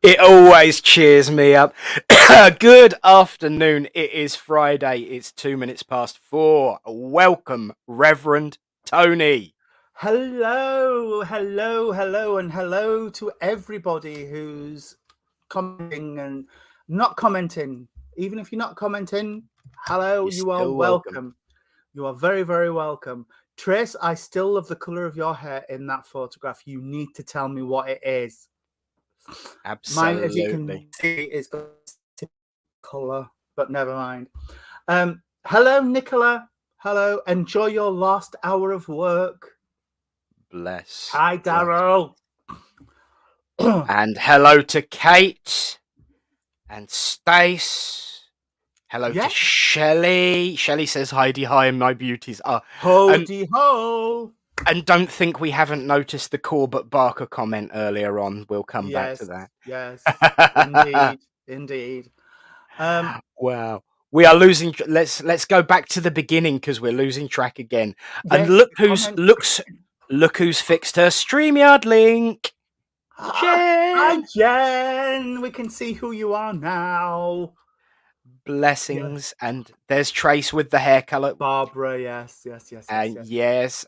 It always cheers me up. Good afternoon. It is Friday. It's 4:02. Welcome, Reverend Tony. Hello, and hello to everybody who's commenting and not commenting. Even if you're not commenting, hello, you are welcome. You are very, very welcome. Trace, I still love the colour of your hair in that photograph. You need to tell me what it is. Absolutely. Mine, as you can see, is got a colour, but never mind. Hello, Nicola. Hello. Enjoy your last hour of work. Bless. Hi, Daryl. And hello to Kate and Stace. Hello to Shelley. Shelley says, Heidi, hi, my beauties are. Hody ho. And don't think we haven't noticed the Corbett Barker comment earlier on. We'll come back to that. Yes, indeed. Wow. We are losing. Let's go back to the beginning because we're losing track again. Yes, and look who's fixed her StreamYard link. Jen. Hi, Jen. We can see who you are now. Blessings. Yeah. And there's Trace with the hair colour. Barbara, yes.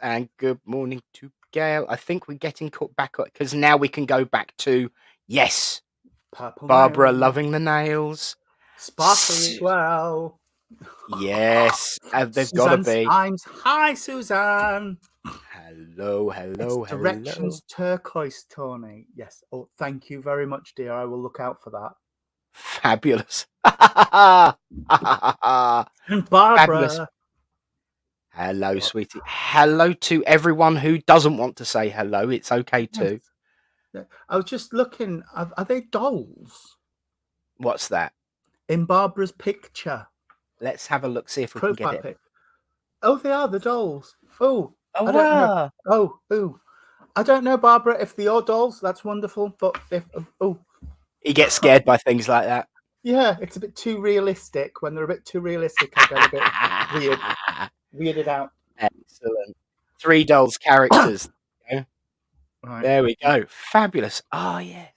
And good morning to Gail. I think we're getting caught back up because now we can go back to Purple Barbara nails. loving the nails. Sparkly as well. Yes, they've got to be. Hi, Suzanne. Hello. Directions turquoise, Tony. Yes. Oh, thank you very much, dear. I will look out for that. Fabulous. Barbara. Fabulous. Hello, sweetie. Hello to everyone who doesn't want to say hello. It's okay too. Yes. I was just looking. Are they dolls? What's that? In Barbara's picture. Let's have a look, see if we can get it. Oh, they are the dolls. Oh, I don't know. Oh. I don't know, Barbara, if they are dolls. That's wonderful. But if he gets scared by things like that. Yeah, it's a bit too realistic. When they're a bit too realistic, I get a bit weirded out. Excellent. 3 dolls characters. Right. There we go. Fabulous. Oh, yes.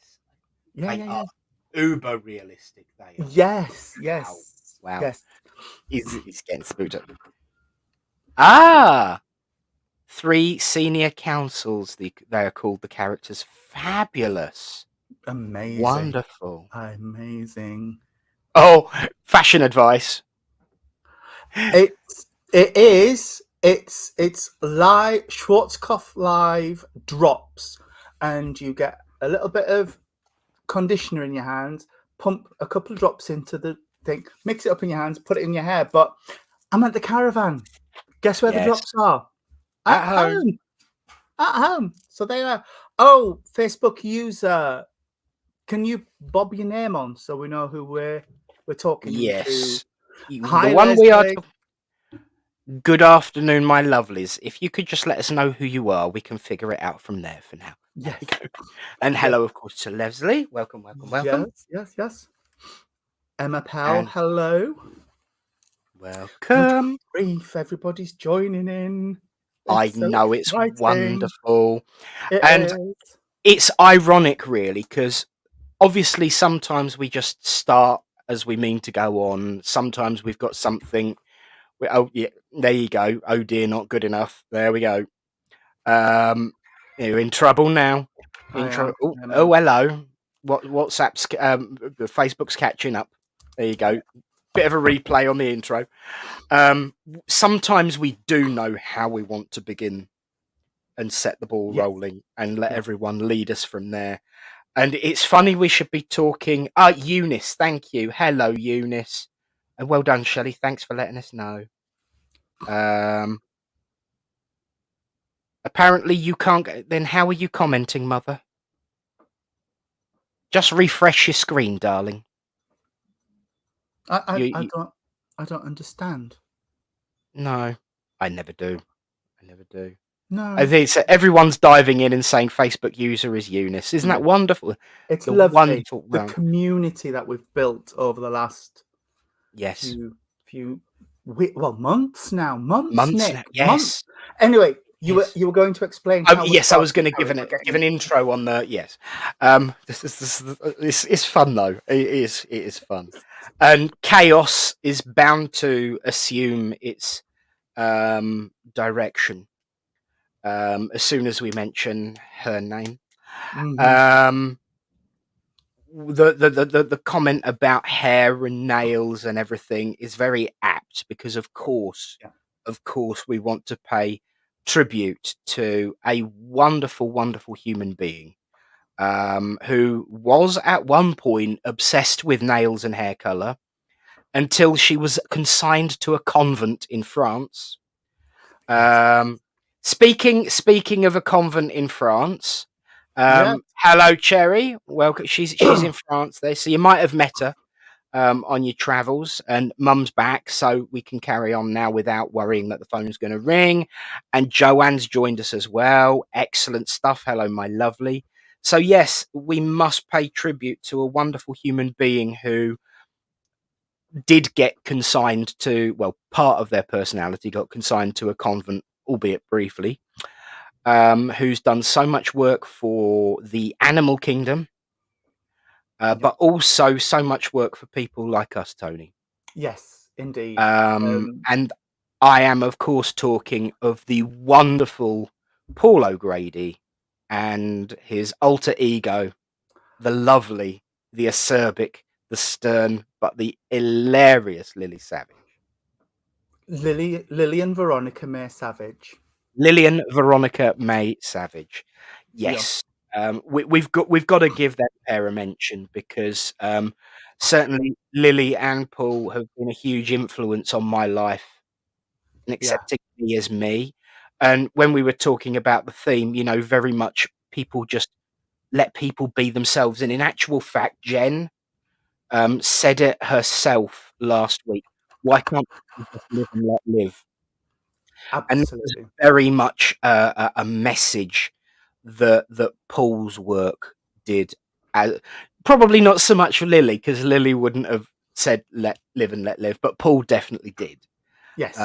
Yeah. Uber realistic. They are. Yes. Wow. Yes. He's getting spooked up. 3 senior councils. They are called the characters. Fabulous. Amazing. Wonderful. Amazing. Oh, fashion advice. It is. It's live. Schwarzkopf Live drops, and you get a little bit of conditioner in your hands. Pump a couple of drops into the thing. Mix it up in your hands. Put it in your hair. But I'm at the caravan. Guess where the drops are? At home. At home. So they are. Oh, Facebook user. Can you bob your name on so we know who we're talking to? Hi, the one Leslie. We are. Good afternoon, my lovelies. If you could just let us know who you are, we can figure it out from there for now. Yes. And hello, of course, to Leslie. Welcome. Yes. Emma Powell, hello. Welcome. Grief, everybody's joining in. I know it's wonderful. It is. It's ironic, really, because obviously sometimes we just start as we mean to go on. Sometimes we've got something. Oh, yeah, there you go. Oh, dear, not good enough. There we go. You're in trouble now. Oh, hello. WhatsApp's, Facebook's catching up. There you go. Bit of a replay on the intro. Sometimes we do know how we want to begin and set the ball rolling and let everyone lead us from there. And it's funny we should be talking. Eunice, thank you. Hello, Eunice. And well done, Shelley. Thanks for letting us know. Apparently you can't. Then how are you commenting, Mother? Just refresh your screen, darling. I don't understand. No, I never do. No. I think everyone's diving in and saying Facebook user is Eunice. Isn't that wonderful? It's lovely. The community that we've built over the last few months now. Months. Yes. Anyway, You were going to explain Oh, how we yes, I start. was going to give Sorry, an we're give getting. an intro on the yes. This is fun though. It is fun, and chaos is bound to assume its direction as soon as we mention her name. Mhm. Um, the comment about hair and nails and everything is very apt because Yeah. of course we want to pay tribute to a wonderful, wonderful human being who was at one point obsessed with nails and hair color until she was consigned to a convent in France. Yes. Um, speaking of a convent in France, Yes. hello Cherry, welcome. She's in France there, so you might have met her on your travels. And Mum's back, so we can carry on now without worrying that the phone's going to ring. And Joanne's joined us as well. Excellent stuff. Hello, my lovely. So yes, we must pay tribute to a wonderful human being who did get consigned to, well, part of their personality got consigned to a convent, albeit briefly, who's done so much work for the animal kingdom, Yep. but also so much work for people like us, Tony. Yes, indeed. And I am, of course, talking of the wonderful Paul O'Grady and his alter ego, the lovely, the acerbic, the stern, but the hilarious Lily Savage. Lillian Veronica May Savage. Lillian Veronica May Savage. Yeah. Yes. We've got to give that pair a mention because certainly Lily and Paul have been a huge influence on my life and Yeah. accepting me as me. And when we were talking about the theme, very much people just let people be themselves. And in actual fact, Jen said it herself last week. Why can't people just live and let live? And it was Absolutely. very much a message that Paul's work did. Uh, Probably not so much for Lily, because Lily wouldn't have said "let live and let live," but Paul definitely did. Yes.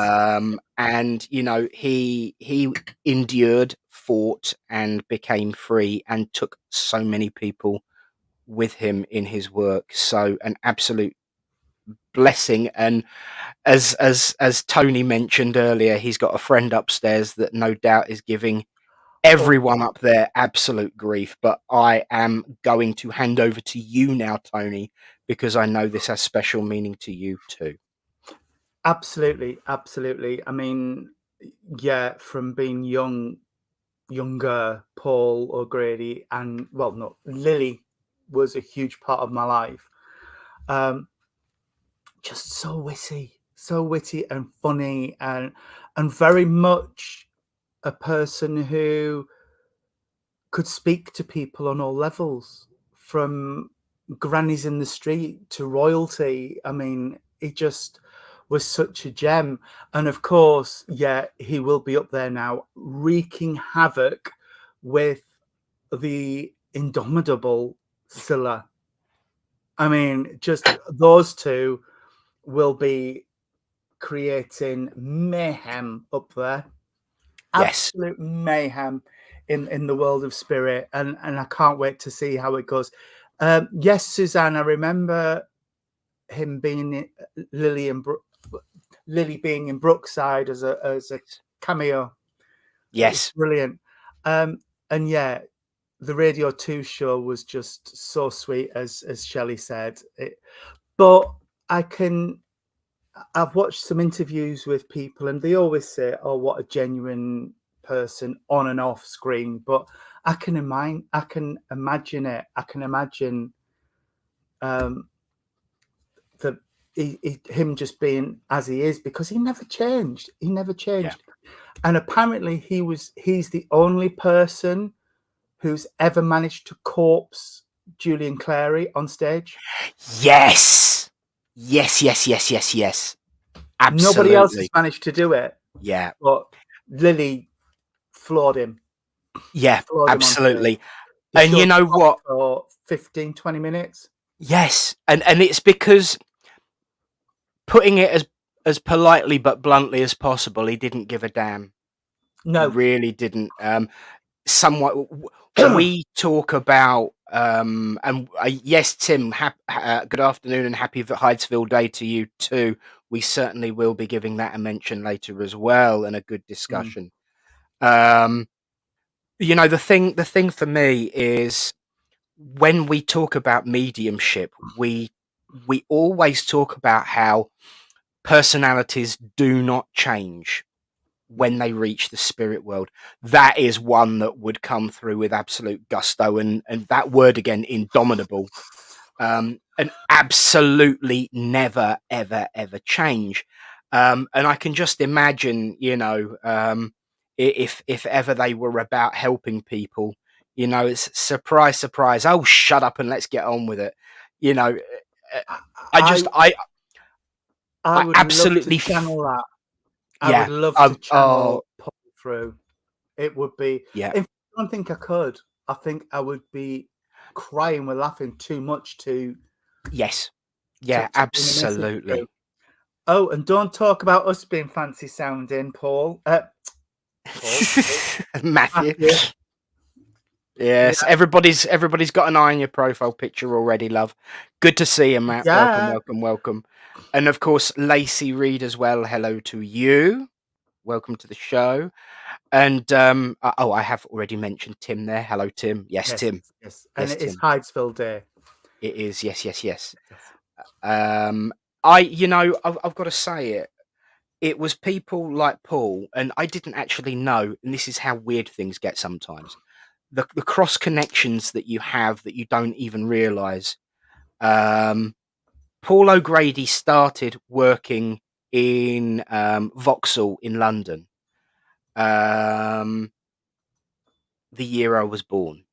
And he endured, fought, and became free, and took so many people with him in his work. So an absolute blessing. And as Tony mentioned earlier, he's got a friend upstairs that no doubt is giving Oh, everyone up there absolute grief. But I am going to hand over to you now, Tony, because I know this has special meaning to you too. absolutely, absolutely. I mean, yeah, from being younger, Paul O'Grady, and well, no, Lily was a huge part of my life. Um, just so witty and funny, and very much a person who could speak to people on all levels, from grannies in the street to royalty. I mean, he just was such a gem. And of course, yeah, he will be up there now, wreaking havoc with the indomitable Scylla. I mean, just those two will be creating mayhem up there. Yes, Absolute mayhem in the world of spirit, and I can't wait to see how it goes. Yes, Suzanne, I remember him being Lily and Lily being in Brookside as a cameo. It was yes, brilliant. And yeah, the Radio 2 show was just so sweet, as Shelley said. But I can I've watched some interviews with people, and they always say, "Oh, what a genuine person on and off screen." But I can imagine it. I can imagine um, the him just being as he is, because he never changed. He never yeah, changed, and apparently he's the only person who's ever managed to corpse Julian Clary on stage. yes, yes, yes, yes, yes, yes. Nobody else has Absolutely. managed to do it, Yeah, but Lily floored him. yeah, Floored him on stage. absolutely. The And show you know stopped what? for 15, 20 minutes. Yes, and it's because, putting it as politely but bluntly as possible, he didn't give a damn. No. Really didn't. Somewhat. We talk about and yes, Tim. Good afternoon and happy Hydesville Day to you too. We certainly will be giving that a mention later as well, and a good discussion. You know, the thing for me is when we talk about mediumship, we always talk about how personalities do not change when they reach the spirit world. That is one that would come through with absolute gusto, and that word again, indomitable, and absolutely never ever change. And I can just imagine, you know, if ever they were about helping people, you know, it's surprise, surprise. Oh, shut up and let's get on with it. You know, I I just, I, I I would love to absolutely, channel that. I would yeah. love to Oh, channel Paul through. It would be. yeah. If I don't think I could, I think I would be crying with laughing too much Yes. Yeah, to bring a message through. absolutely. Oh, and don't talk about us being fancy sounding, Paul. Paul, Matthew. Matthew. Yes, Yeah, everybody's got an eye on your profile picture already, love. Good to see you, Matt. Welcome, yeah. welcome, welcome. And of course, Lacey Reed as well. Hello to you. Welcome to the show. And oh, I have already mentioned Tim there. Hello, Tim. Yes, Yes, Tim. yes. And Yes, it is Tim. Hydesville Day. It is. Yes, yes, yes. Yes. You know, I've got to say it. It was people like Paul, and I didn't actually know, and this is how weird things get sometimes. The cross connections that you have that you don't even realize. Paul O'Grady started working in Vauxhall in London the year I was born,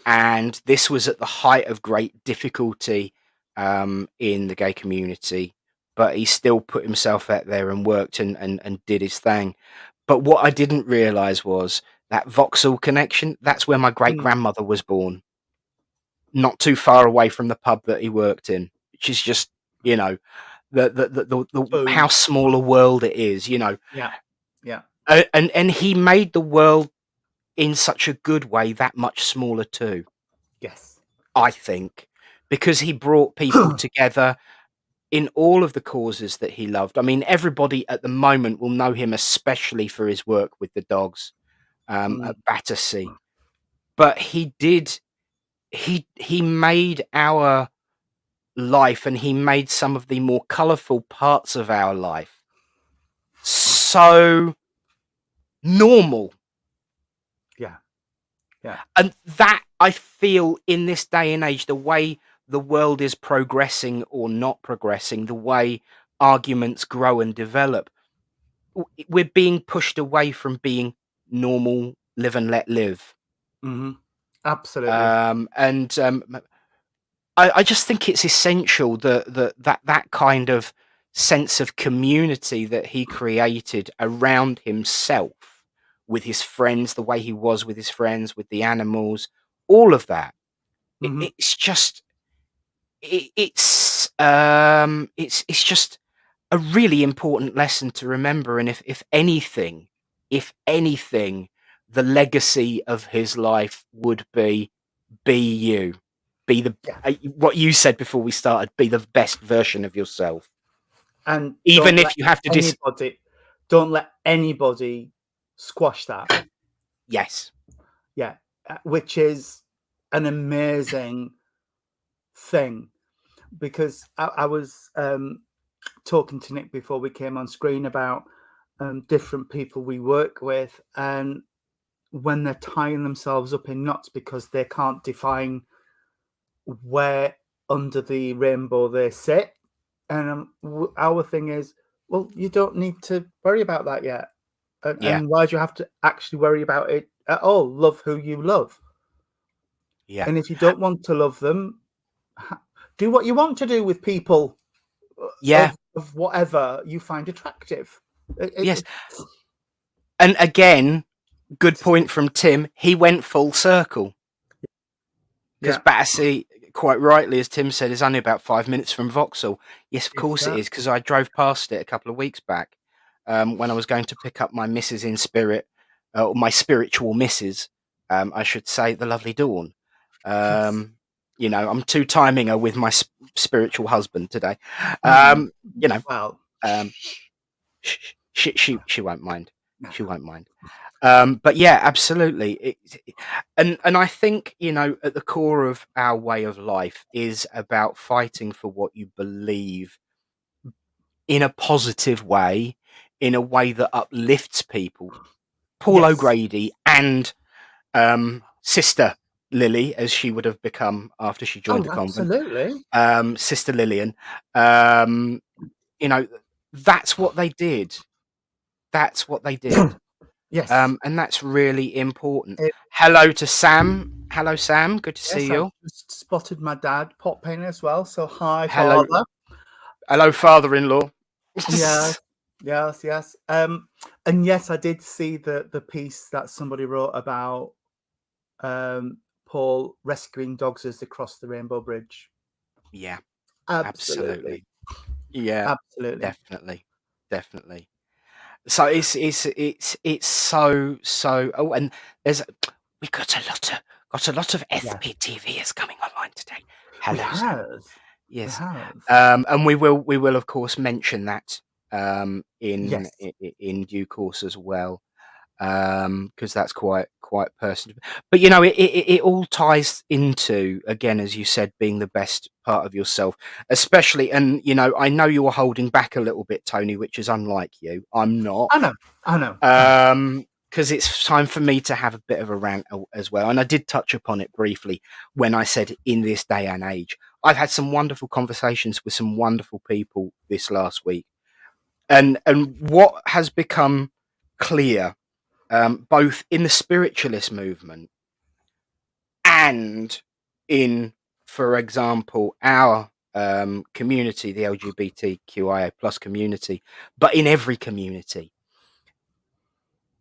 and this was at the height of great difficulty in the gay community, but he still put himself out there and worked and did his thing. But what I didn't realize was that Vauxhall connection, that's where my great Mm, grandmother was born, not too far away from the pub that he worked in, which is just, you know, the how boom. small a world it is, you know. Yeah, yeah. And he made the world in such a good way that much smaller too, Yes, I yes. think, because he brought people together in all of the causes that he loved. I mean, everybody at the moment will know him especially for his work with the dogs Mm, at Battersea, but he made our life, and he made some of the more colourful parts of our life so normal. yeah, yeah. And that, I feel, in this day and age, the way the world is progressing or not progressing, the way arguments grow and develop, we're being pushed away from being normal, live and let live. Hmm. Absolutely. And I just think it's essential that kind of sense of community that he created around himself, with his friends, the way he was with his friends, with the animals, all of that. Hmm. It's just it's just a really important lesson to remember. And if anything, the legacy of his life would be you, be the Yeah. what you said before we started, be the best version of yourself, And even if you have to don't let anybody squash that. yes, Yeah, which is an amazing thing, because I was talking to Nick before we came on screen about different people we work with, and when they're tying themselves up in knots because they can't define where under the rainbow they sit. And our thing is, well, you don't need to worry about that yet. yeah, And why do you have to actually worry about it at all? Love who you love. yeah, And if you don't want to love them, do what you want to do with people yeah, of whatever you find attractive. yes. And again, good It's point from Tim. He went full circle, because yeah, Battersea, quite rightly, as Tim said, is only about 5 minutes from Vauxhall. Yes, of if course it that. is, because I drove past it a couple of weeks back. when I was going to pick up my missus in spirit, or my spiritual missus, I should say, the lovely Dawn. Yes. You know, I'm two-timing her with my spiritual husband today. Mm. You know, Well, um, she won't mind. no. She won't mind. But yeah, absolutely. And I think, you know, at the core of our way of life is about fighting for what you believe in a positive way, in a way that uplifts people. Paul Yes. O'Grady and Sister Lily, as she would have become after she joined Oh, the convent, absolutely. Sister Lillian, um, you know, that's what they did. That's what they did. Yes. And that's really important. It, Hello to Sam. Hello, Sam. Good to see yes, I've you. just spotted my dad pot painting as well. So hi, Hello, father. hello, father-in-law. Yeah. Yes. Yes. And yes, I did see the piece that somebody wrote about Paul rescuing dogs as they cross the Rainbow Bridge. Yeah, Absolutely. absolutely. Yeah, Absolutely. definitely, definitely. So it's so. Oh, and there's we got a lot of Yeah. FPTVers coming online today. We Hello, Sam. have. We Yes, have. and we will of course mention that in Yes. in due course as well, because that's quite personal. But you know, it all ties into, again, as you said, being the best part of yourself, especially. And you know, I know you're holding back a little bit, Tony, which is unlike you. I'm not. I know. I know. I know. Because it's time for me to have a bit of a rant as well. And I did touch upon it briefly when I said in this day and age. I've had some wonderful conversations with some wonderful people this last week. And what has become clear, both in the spiritualist movement and in, for example, our community, the LGBTQIA plus community, but in every community,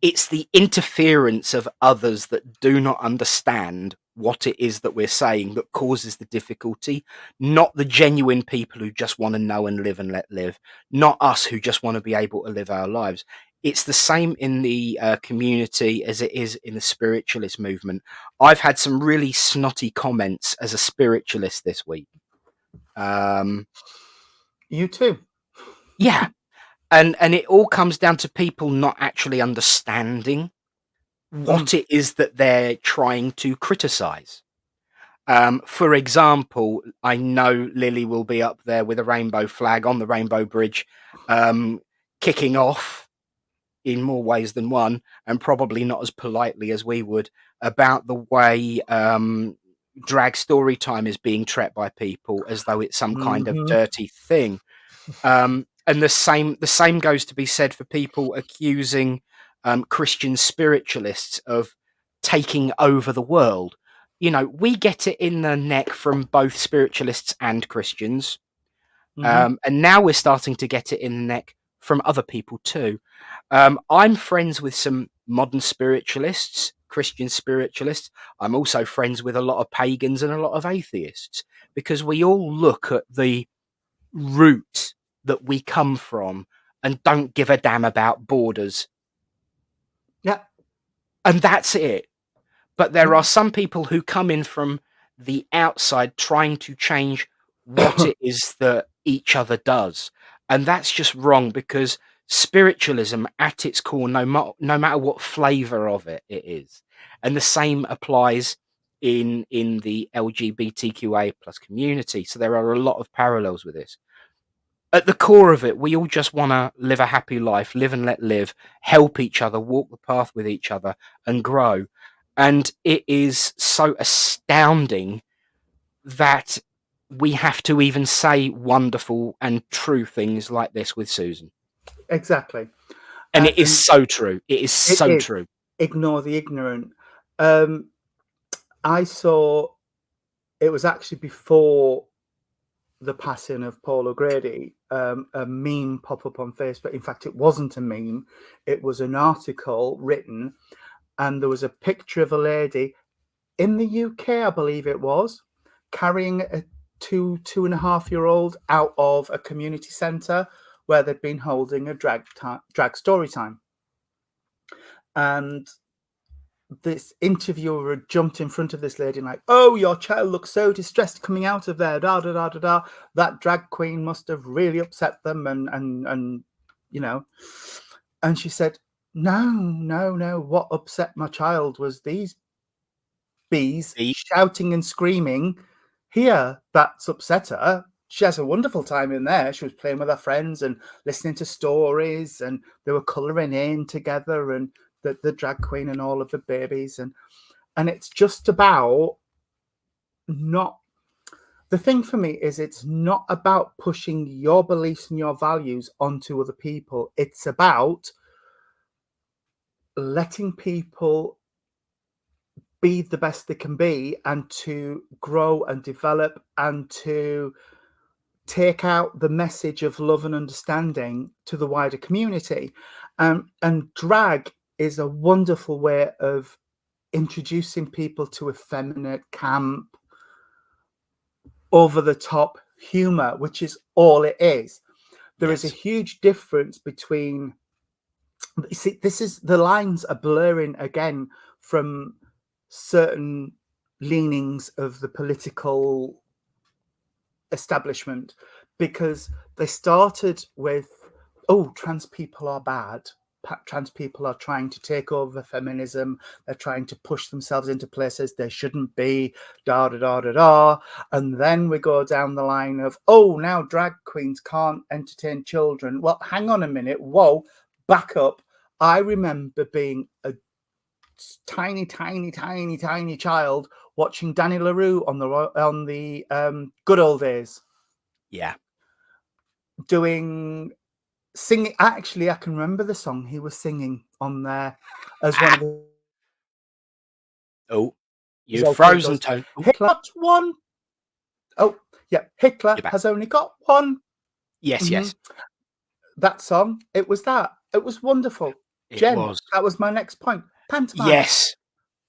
it's the interference of others that do not understand what it is that we're saying that causes the difficulty, not the genuine people who just want to know and live and let live, not us who just want to be able to live our lives. It's the same in the community as it is in the spiritualist movement. I've had some really snotty comments as a spiritualist this week. You too. Yeah, and it all comes down to people not actually understanding Mm. what it is that they're trying to criticize. For example, I know Lily will be up there with a rainbow flag on the Rainbow Bridge, kicking off in more ways than one, and probably not as politely as we would, about the way drag story time is being treated by people as though it's some kind of Hmm. dirty thing. And the same goes to be said for people accusing Christian spiritualists of taking over the world. You know, we get it in the neck from both spiritualists and Christians, Hmm. and now we're starting to get it in the neck from other people too. I'm friends with some modern spiritualists, Christian spiritualists. I'm also friends with a lot of pagans and a lot of atheists, because we all look at the root that we come from and don't give a damn about borders. Yeah. And that's it. But there Yeah. are some people who come in from the outside trying to change what it is that each other does. And that's just wrong, because spiritualism at its core, no matter what flavor of it is. And the same applies in the LGBTQA plus community. So there are a lot of parallels with this. At the core of it, we all just want to live a happy life, live and let live, help each other, walk the path with each other, and grow. And it is so astounding that we have to even say wonderful and true things like this with Susan. Exactly. And it is And so true. It is it so is true. ignore the ignorant. Um, I saw it was actually before the passing of Paul O'Grady, a meme pop up on Facebook. In fact, it wasn't a meme, it was an article written, and there was a picture of a lady in the UK, I believe it was, carrying a two and a half year old out of a community centre where they'd been holding a drag story time. And this interviewer had jumped in front of this lady and like, oh, your child looks so distressed coming out of there, da da da da da. That drag queen must have really upset them, and you know. And she said, no. What upset my child was these bees shouting and screaming here. That's upset her. She has a wonderful time in there. She was playing with her friends and listening to stories, and they were colouring in together, and the drag queen and all of the babies, and it's just about not. The thing for me is it's not about pushing your beliefs and your values onto other people. It's about letting people be the best they can be, and to grow and develop, and to take out the message of love and understanding to the wider community. And drag is a wonderful way of introducing people to effeminate, camp, over the top humor, which is all it is. There is a huge difference between, you see, this is, the lines are blurring again from certain leanings of the political establishment, because they started with, oh, trans people are bad. Trans people are trying to take over feminism. They're trying to push themselves into places they shouldn't be, da da da da da. And then we go down the line of, oh, now drag queens can't entertain children. Well, hang on a minute. Whoa, back up. I remember being a tiny child watching Danny LaRue on the Good Old Days. Yeah. Singing. Actually, I can remember the song he was singing on there as one of the. Oh, you've frozen, Tone. Hitler one. Oh, yeah. Hitler has only got one. Yes, yes. That song. It was that. It was wonderful. Jen, that was my next point. Pantomime. Yes.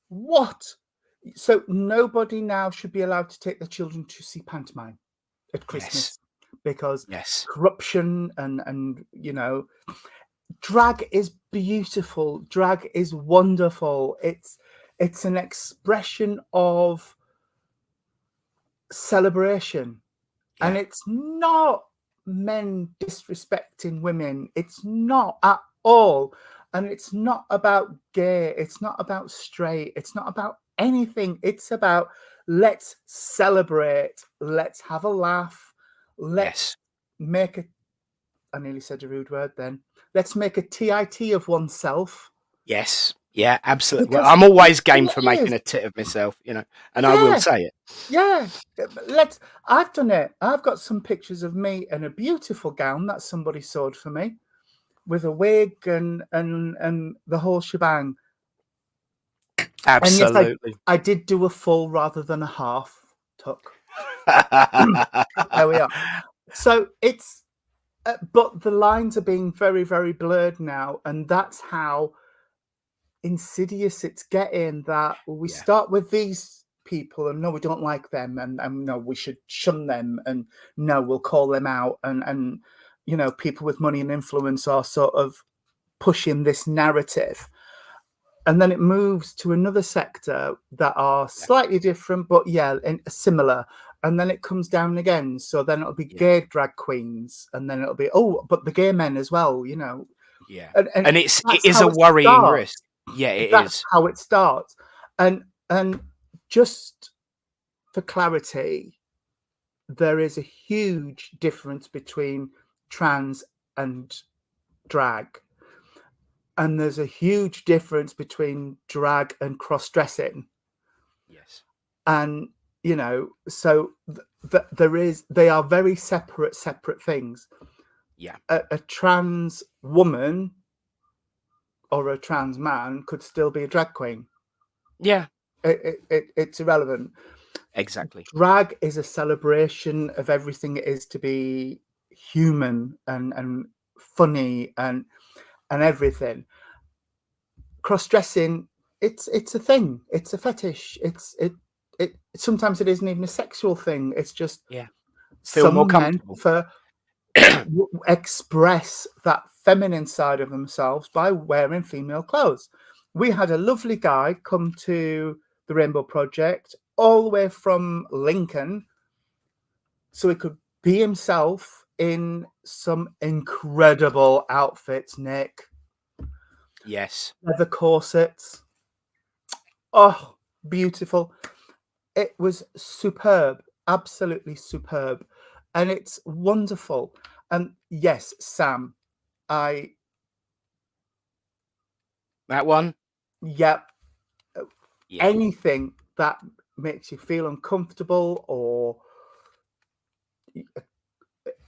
What? So nobody now should be allowed to take their children to see pantomime at Christmas, because corruption and you know, drag is beautiful. Drag is wonderful. It's an expression of celebration, and it's not men disrespecting women. It's not at all. And it's not about gay. It's not about straight. It's not about anything. It's about, let's celebrate. Let's have a laugh. Let's make I nearly said a rude word then. Let's make a TIT of oneself. Yes. Yeah, absolutely. Well, I'm always game for making a tit of myself, you know, and I will say it. Yeah. I've done it. I've got some pictures of me in a beautiful gown that somebody sewed for me, with a wig and the whole shebang. Absolutely. And yes, I did do a full rather than a half tuck. There we are. So it's, but the lines are being very, very blurred now, and that's how insidious it's getting. That we start with these people, and no, we don't like them, and no, we should shun them, and no, we'll call them out, and you know, people with money and influence are sort of pushing this narrative. And then it moves to another sector that are slightly different, but and similar. And then it comes down again. So then it'll be gay drag queens, and then it'll be, oh, but the gay men as well, you know. Yeah. And it is a worrying risk. Yeah, that's how it starts. And just for clarity, there is a huge difference between trans and drag. And there's a huge difference between drag and cross-dressing. Yes. And, you know, so they are very separate things. Yeah. A trans woman or a trans man could still be a drag queen. Yeah. It's irrelevant. Exactly. Drag is a celebration of everything it is to be human and funny and everything. Cross-dressing, it's a thing. It's a fetish. It sometimes it isn't even a sexual thing. It's just feel more comfortable. express that feminine side of themselves by wearing female clothes. We had a lovely guy come to the Rainbow Project all the way from Lincoln so he could be himself in some incredible outfits, Nick. Yes. Leather corsets. Oh, beautiful. It was superb, absolutely superb. And it's wonderful. And yes, Sam, That one? yep, Yeah. anything that makes you feel uncomfortable or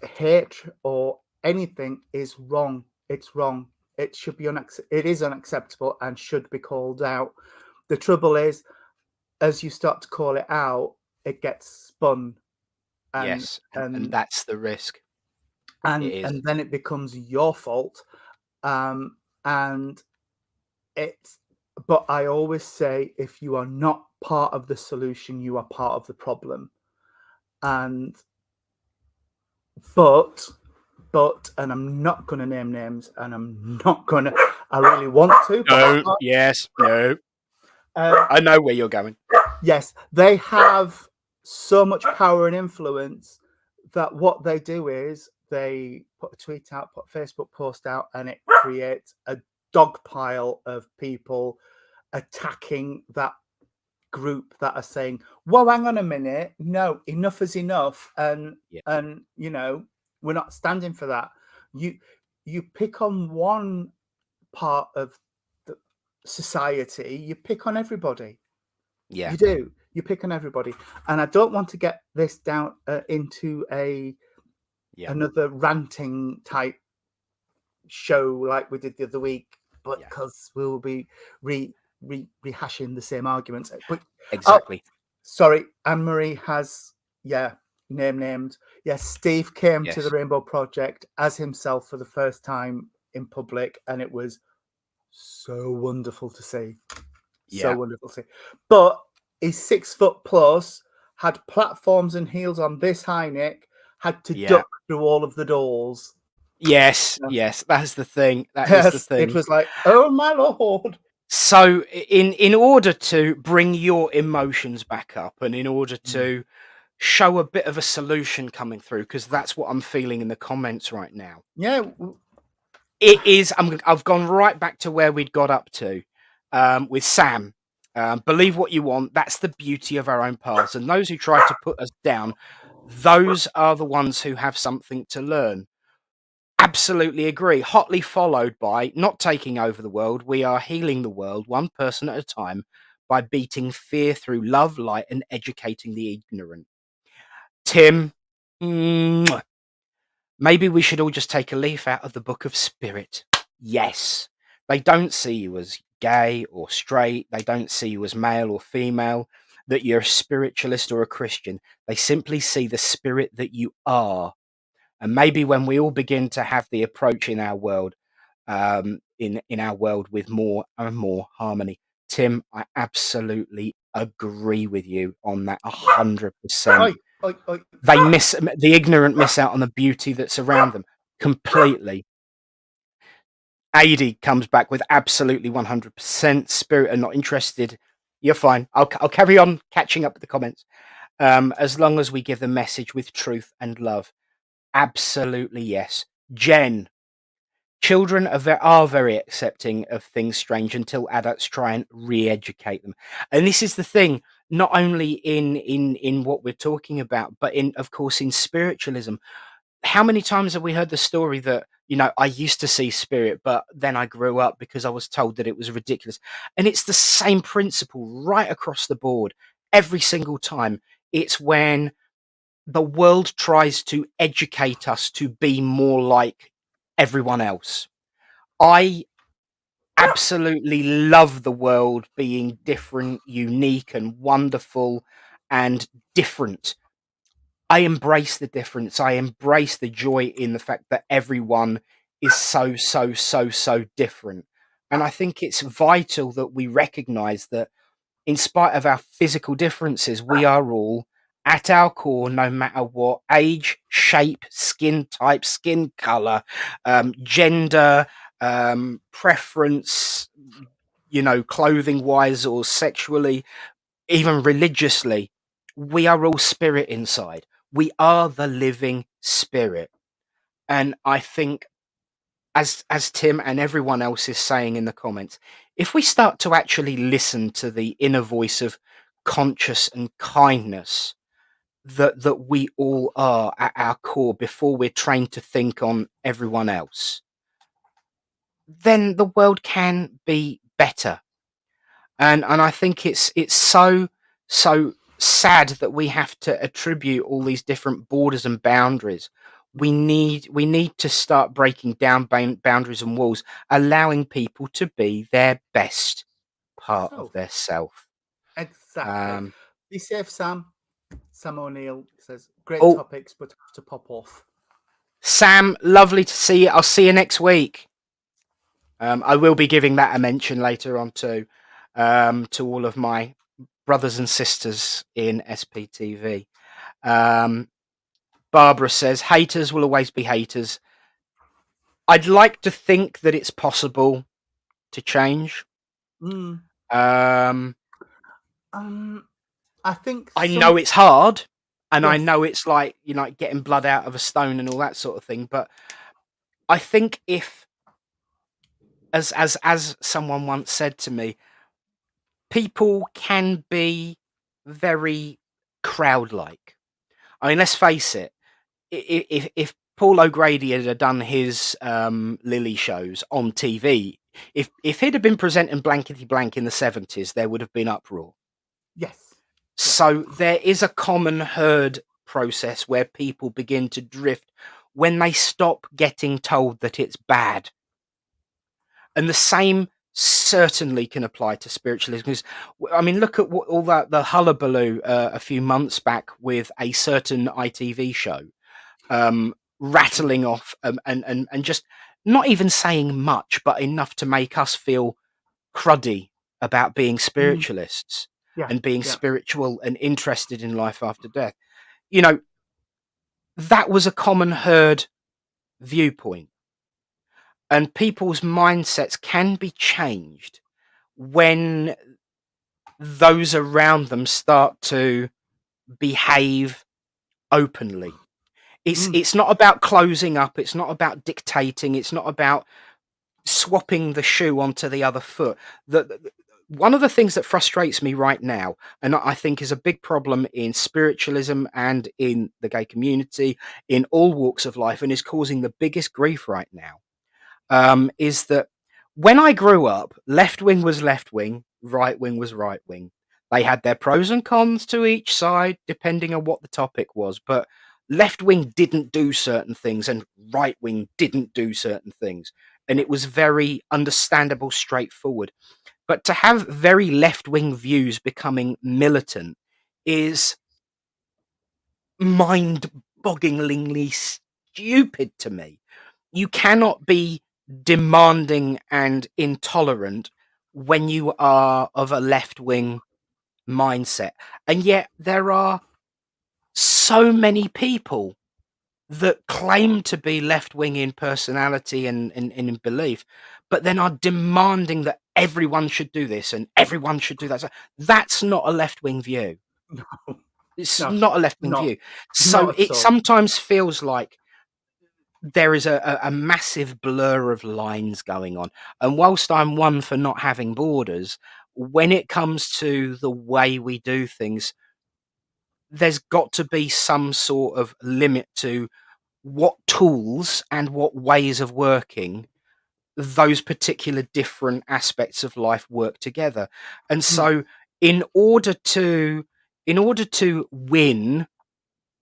hate or anything is wrong. It's wrong. It should be it is unacceptable and should be called out. The trouble is, as you start to call it out, it gets spun and Yes. And and that's the risk. It is. and then it becomes your fault. And it's but I always say, if you are not part of the solution, you are part of the problem. And but and I'm not going to name names, and I'm not going to. I really want to. No. Yes. No. I know where you're going. Yes, they have so much power and influence that what they do is they put a tweet out, put a Facebook post out, and it creates a dog pile of people attacking that group that are saying, "Well, hang on a minute, no, enough is enough," and you know, we're not standing for that. You pick on one part of the society, you pick on everybody. Yeah. You do. You pick on everybody, and I don't want to get this down into another ranting type show like we did the other week, but because we will be rehashing the same arguments. But exactly. Sorry, Anne-Marie has named. Yes, Steve came to the Rainbow Project as himself for the first time in public, and it was so wonderful to see. So wonderful to see. But he's 6 foot plus, had platforms and heels on this high, Nick, had to duck through all of the doors. Yes, that's the thing. That is the thing. It was like, oh my lord. So in order to bring your emotions back up, and in order to show a bit of a solution coming through, because that's what I'm feeling in the comments right now. Yeah. It is. I've gone right back to where we'd got up to with Sam. Believe what you want. That's the beauty of our own paths. And those who try to put us down, those are the ones who have something to learn. Absolutely agree. Hotly followed by not taking over the world. We are healing the world one person at a time by beating fear through love, light, and educating the ignorant. Tim, maybe we should all just take a leaf out of the book of Spirit. Yes. They don't see you as gay or straight. They don't see you as male or female, that you're a spiritualist or a Christian. They simply see the spirit that you are. And maybe when we all begin to have the approach in our world, in our world with more and more harmony. Tim, I absolutely agree with you on that 100%. The ignorant miss out on the beauty that's around them completely. AD comes back with absolutely 100%. Spirit are not interested. You're fine. I'll carry on catching up with the comments. As long as we give the message with truth and love. Absolutely yes. Jen, children are very accepting of things strange until adults try and re-educate them. And this is the thing, not only in what we're talking about, but of course in spiritualism. How many times have we heard the story that, I used to see spirit, but then I grew up because I was told that it was ridiculous. And it's the same principle right across the board every single time. It's when the world tries to educate us to be more like everyone else. I absolutely love the world being different, unique, and wonderful and different. I embrace the difference. I embrace the joy in the fact that everyone is so, so, so, so different. And I think it's vital that we recognize that in spite of our physical differences, we are all at our core, no matter what age, shape, skin type, skin color, gender, preference, clothing wise or sexually, even religiously, we are all spirit inside. We are the living spirit. And I think, as Tim and everyone else is saying in the comments, if we start to actually listen to the inner voice of conscious and kindness that we all are at our core before we're trained to think on everyone else, then the world can be better. And I think it's so sad that we have to attribute all these different borders and boundaries. We need to start breaking down boundaries and walls, allowing people to be their best part of So, their self. exactly. Um, Be safe, Sam. Sam O'Neill says, great oh, topics, but have to pop off. Sam, lovely to see you. I'll see you next week. I will be giving that a mention later on too, to all of my brothers and sisters in SPTV. Um, Barbara says, haters will always be haters. I'd like to think that it's possible to change. Mm. Um, I think I know it's hard, and I yes. know it's like, getting blood out of a stone and all that sort of thing. But I think if, as someone once said to me, people can be very crowd-like. I mean, let's face it. If Paul O'Grady had done his Lily shows on TV, if he'd have been presenting Blankety Blank in the 70s, there would have been uproar. Yes. So there is a common herd process where people begin to drift when they stop getting told that it's bad. And the same certainly can apply to spiritualism. Because, I mean, look at all that the hullabaloo a few months back with a certain ITV show. Rattling off and just not even saying much, but enough to make us feel cruddy about being Mm. spiritualists Yeah. and being Yeah. spiritual and interested in life after death. You know, that was a common herd viewpoint, and people's mindsets can be changed when those around them start to behave openly. It's not about closing up. It's not about dictating. It's not about swapping the shoe onto the other foot. One of the things that frustrates me right now, and I think is a big problem in spiritualism and in the gay community, in all walks of life, and is causing the biggest grief right now, is that when I grew up, left wing was left wing, right wing was right wing. They had their pros and cons to each side, depending on what the topic was. But left wing didn't do certain things, and right wing didn't do certain things. And it was very understandable, straightforward. But to have very left wing views becoming militant is mind bogglingly stupid to me. You cannot be demanding and intolerant when you are of a left wing mindset. And yet there are so many people that claim to be left wing in personality and in belief, but then are demanding that everyone should do this and everyone should do that. So that's not a left wing view. It's No. not a left wing Not. view. So Not at it all. sometimes feels like there is a massive blur of lines going on. And whilst I'm one for not having borders, when it comes to the way we do things, there's got to be some sort of limit to what tools and what ways of working those particular different aspects of life work together. And Mm. so in order to win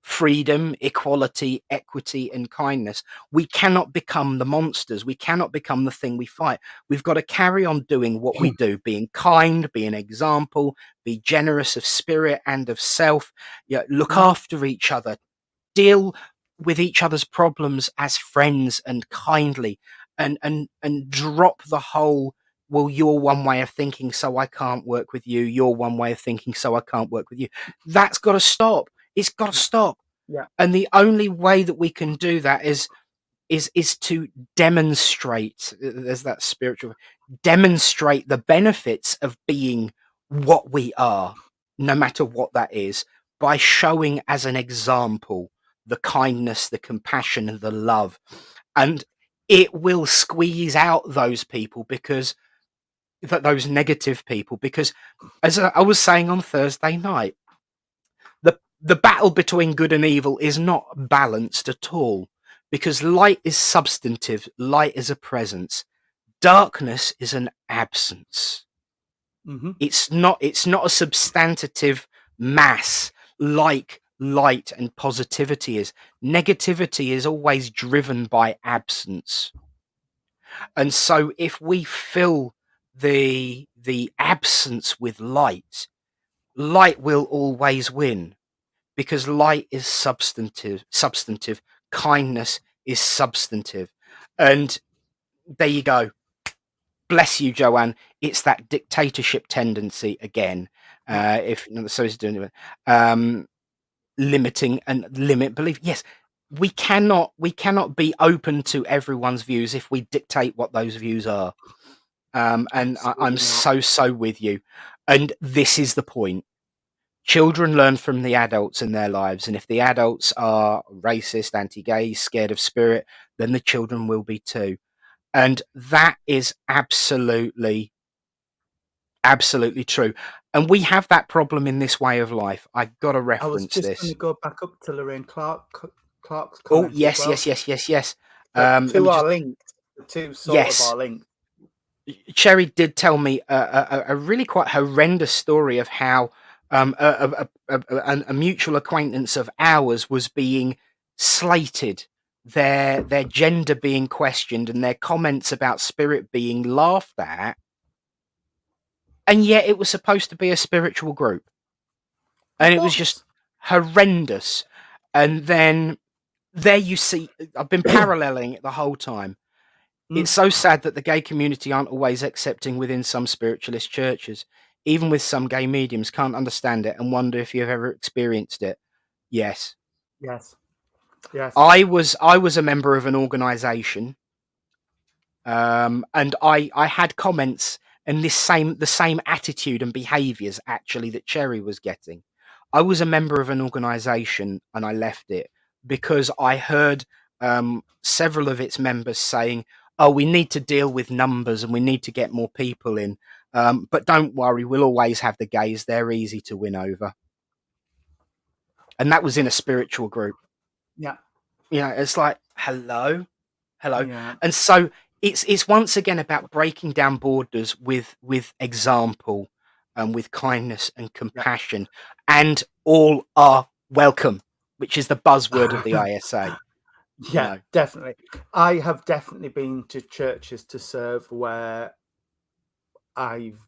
freedom, equality, equity, and kindness, we cannot become the monsters. We cannot become the thing we fight. We've got to carry on doing what we do, being kind, be an example, be generous of spirit and of self, look Mm. after each other, deal with each other's problems as friends and kindly, and drop the whole, well, you're one way of thinking, so I can't work with you. You're one way of thinking, so I can't work with you. That's got to stop. It's got to stop. Yeah. And the only way that we can do that is to demonstrate. There's that spiritual, demonstrate the benefits of being what we are, no matter what that is, by showing as an example the kindness, the compassion, and the love. And it will squeeze out those people, because those negative people, because, as I was saying on Thursday night, the battle between good and evil is not balanced at all, because light is substantive, light is a presence, darkness is an absence. Mm-hmm. It's not a substantive mass like light and positivity is. Negativity is always driven by absence. And so if we fill the absence with light, light will always win, because light is substantive, kindness is substantive. And there you go. Bless you, Joanne. It's that dictatorship tendency again. Yeah. If so, is doing limiting and limit belief. Yes, we cannot be open to everyone's views if we dictate what those views are. And I'm Absolutely not. so with you. And this is the point. Children learn from the adults in their lives, and if the adults are racist, anti-gay, scared of spirit, then the children will be too. And that is absolutely true. And we have that problem in this way of life. I got to I was reference just going this. to go back up to Lorraine Clark's Oh, comment as yes, well. yes. The Let me two just. are linked. The two sort of Yes, are linked. Cherry did tell me a really quite horrendous story of how a mutual acquaintance of ours was being slated, their gender being questioned, and their comments about spirit being laughed at, and yet it was supposed to be a spiritual group, It and it was just was. horrendous. And then there you see, I've been paralleling it the whole time. It's so sad that the gay community aren't always accepting within some spiritualist churches. Even with some gay mediums, can't understand it and wonder if you've ever experienced it. Yes. Yes. Yes. I was a member of an organisation, and I had comments and the same attitude and behaviours actually that Cherry was getting. I was a member of an organisation and I left it because I heard several of its members saying, "Oh, we need to deal with numbers and we need to get more people in, but don't worry, we'll always have the gays. They're easy to win over." And that was in a spiritual group. Yeah. It's like, hello. Yeah. And so it's once again about breaking down borders with example, and with kindness and Yeah. compassion, and all are welcome, which is the buzzword of the ISA. Yeah, definitely. I have definitely been to churches to serve where I've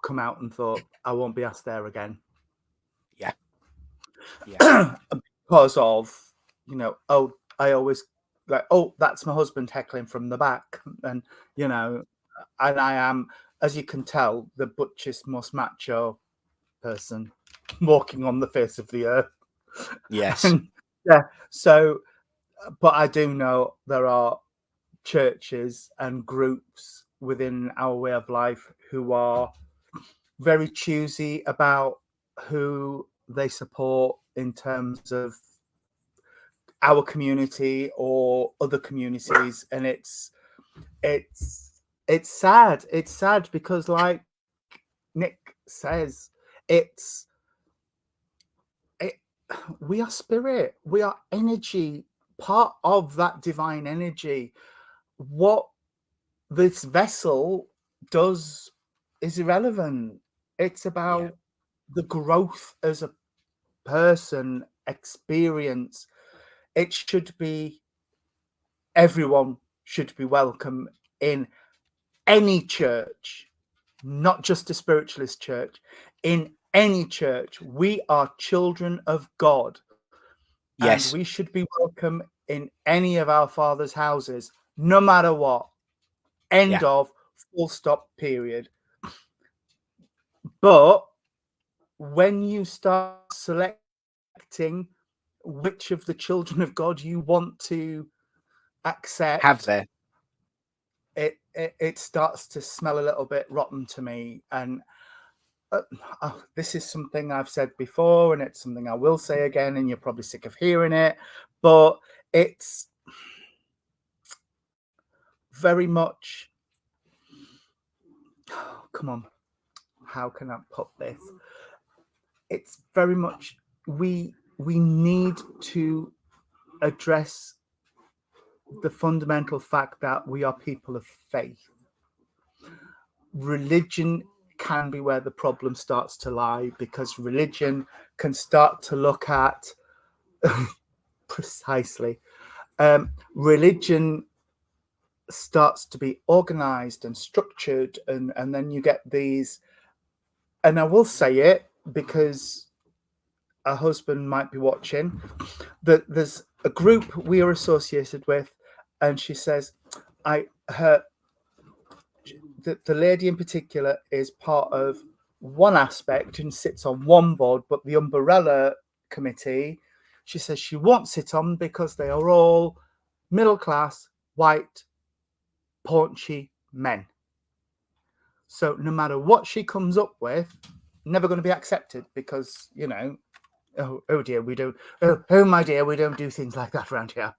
come out and thought I won't be asked there again. Yeah. Yeah. Because of, oh, I always like, oh, that's my husband heckling from the back. And, and I am, as you can tell, the butchest, most macho person walking on the face of the earth. Yes. And, yeah. So, but I do know there are churches and groups within our way of life who are very choosy about who they support in terms of our community or other communities, and it's sad. It's sad because, like Nick says, we are spirit, we are energy, part of that divine energy. What this vessel does is irrelevant. It's about the growth as a person, experience. It should be, everyone should be welcome in any church, not just a spiritualist church. In any church, we are children of God, and Yes. we should be welcome in any of our Father's houses, no matter what. End Yeah. of, full stop, period. But when you start selecting which of the children of God you want to accept, Have there? It starts to smell a little bit rotten to me. And this is something I've said before, and it's something I will say again, and you're probably sick of hearing it, but it's very much, come on, how can I put this? It's very much, we need to address the fundamental fact that we are people of faith. Religion can be where the problem starts to lie, because religion can start to look at precisely religion starts to be organized and structured, and then you get these, and I will say it because a husband might be watching, that there's a group we are associated with, and she says, the lady in particular is part of one aspect and sits on one board, but the umbrella committee, she says she won't sit on because they are all middle class, white, paunchy men. So no matter what she comes up with, never going to be accepted, because, you know, oh dear, we don't, oh my dear, we don't do things like that around here,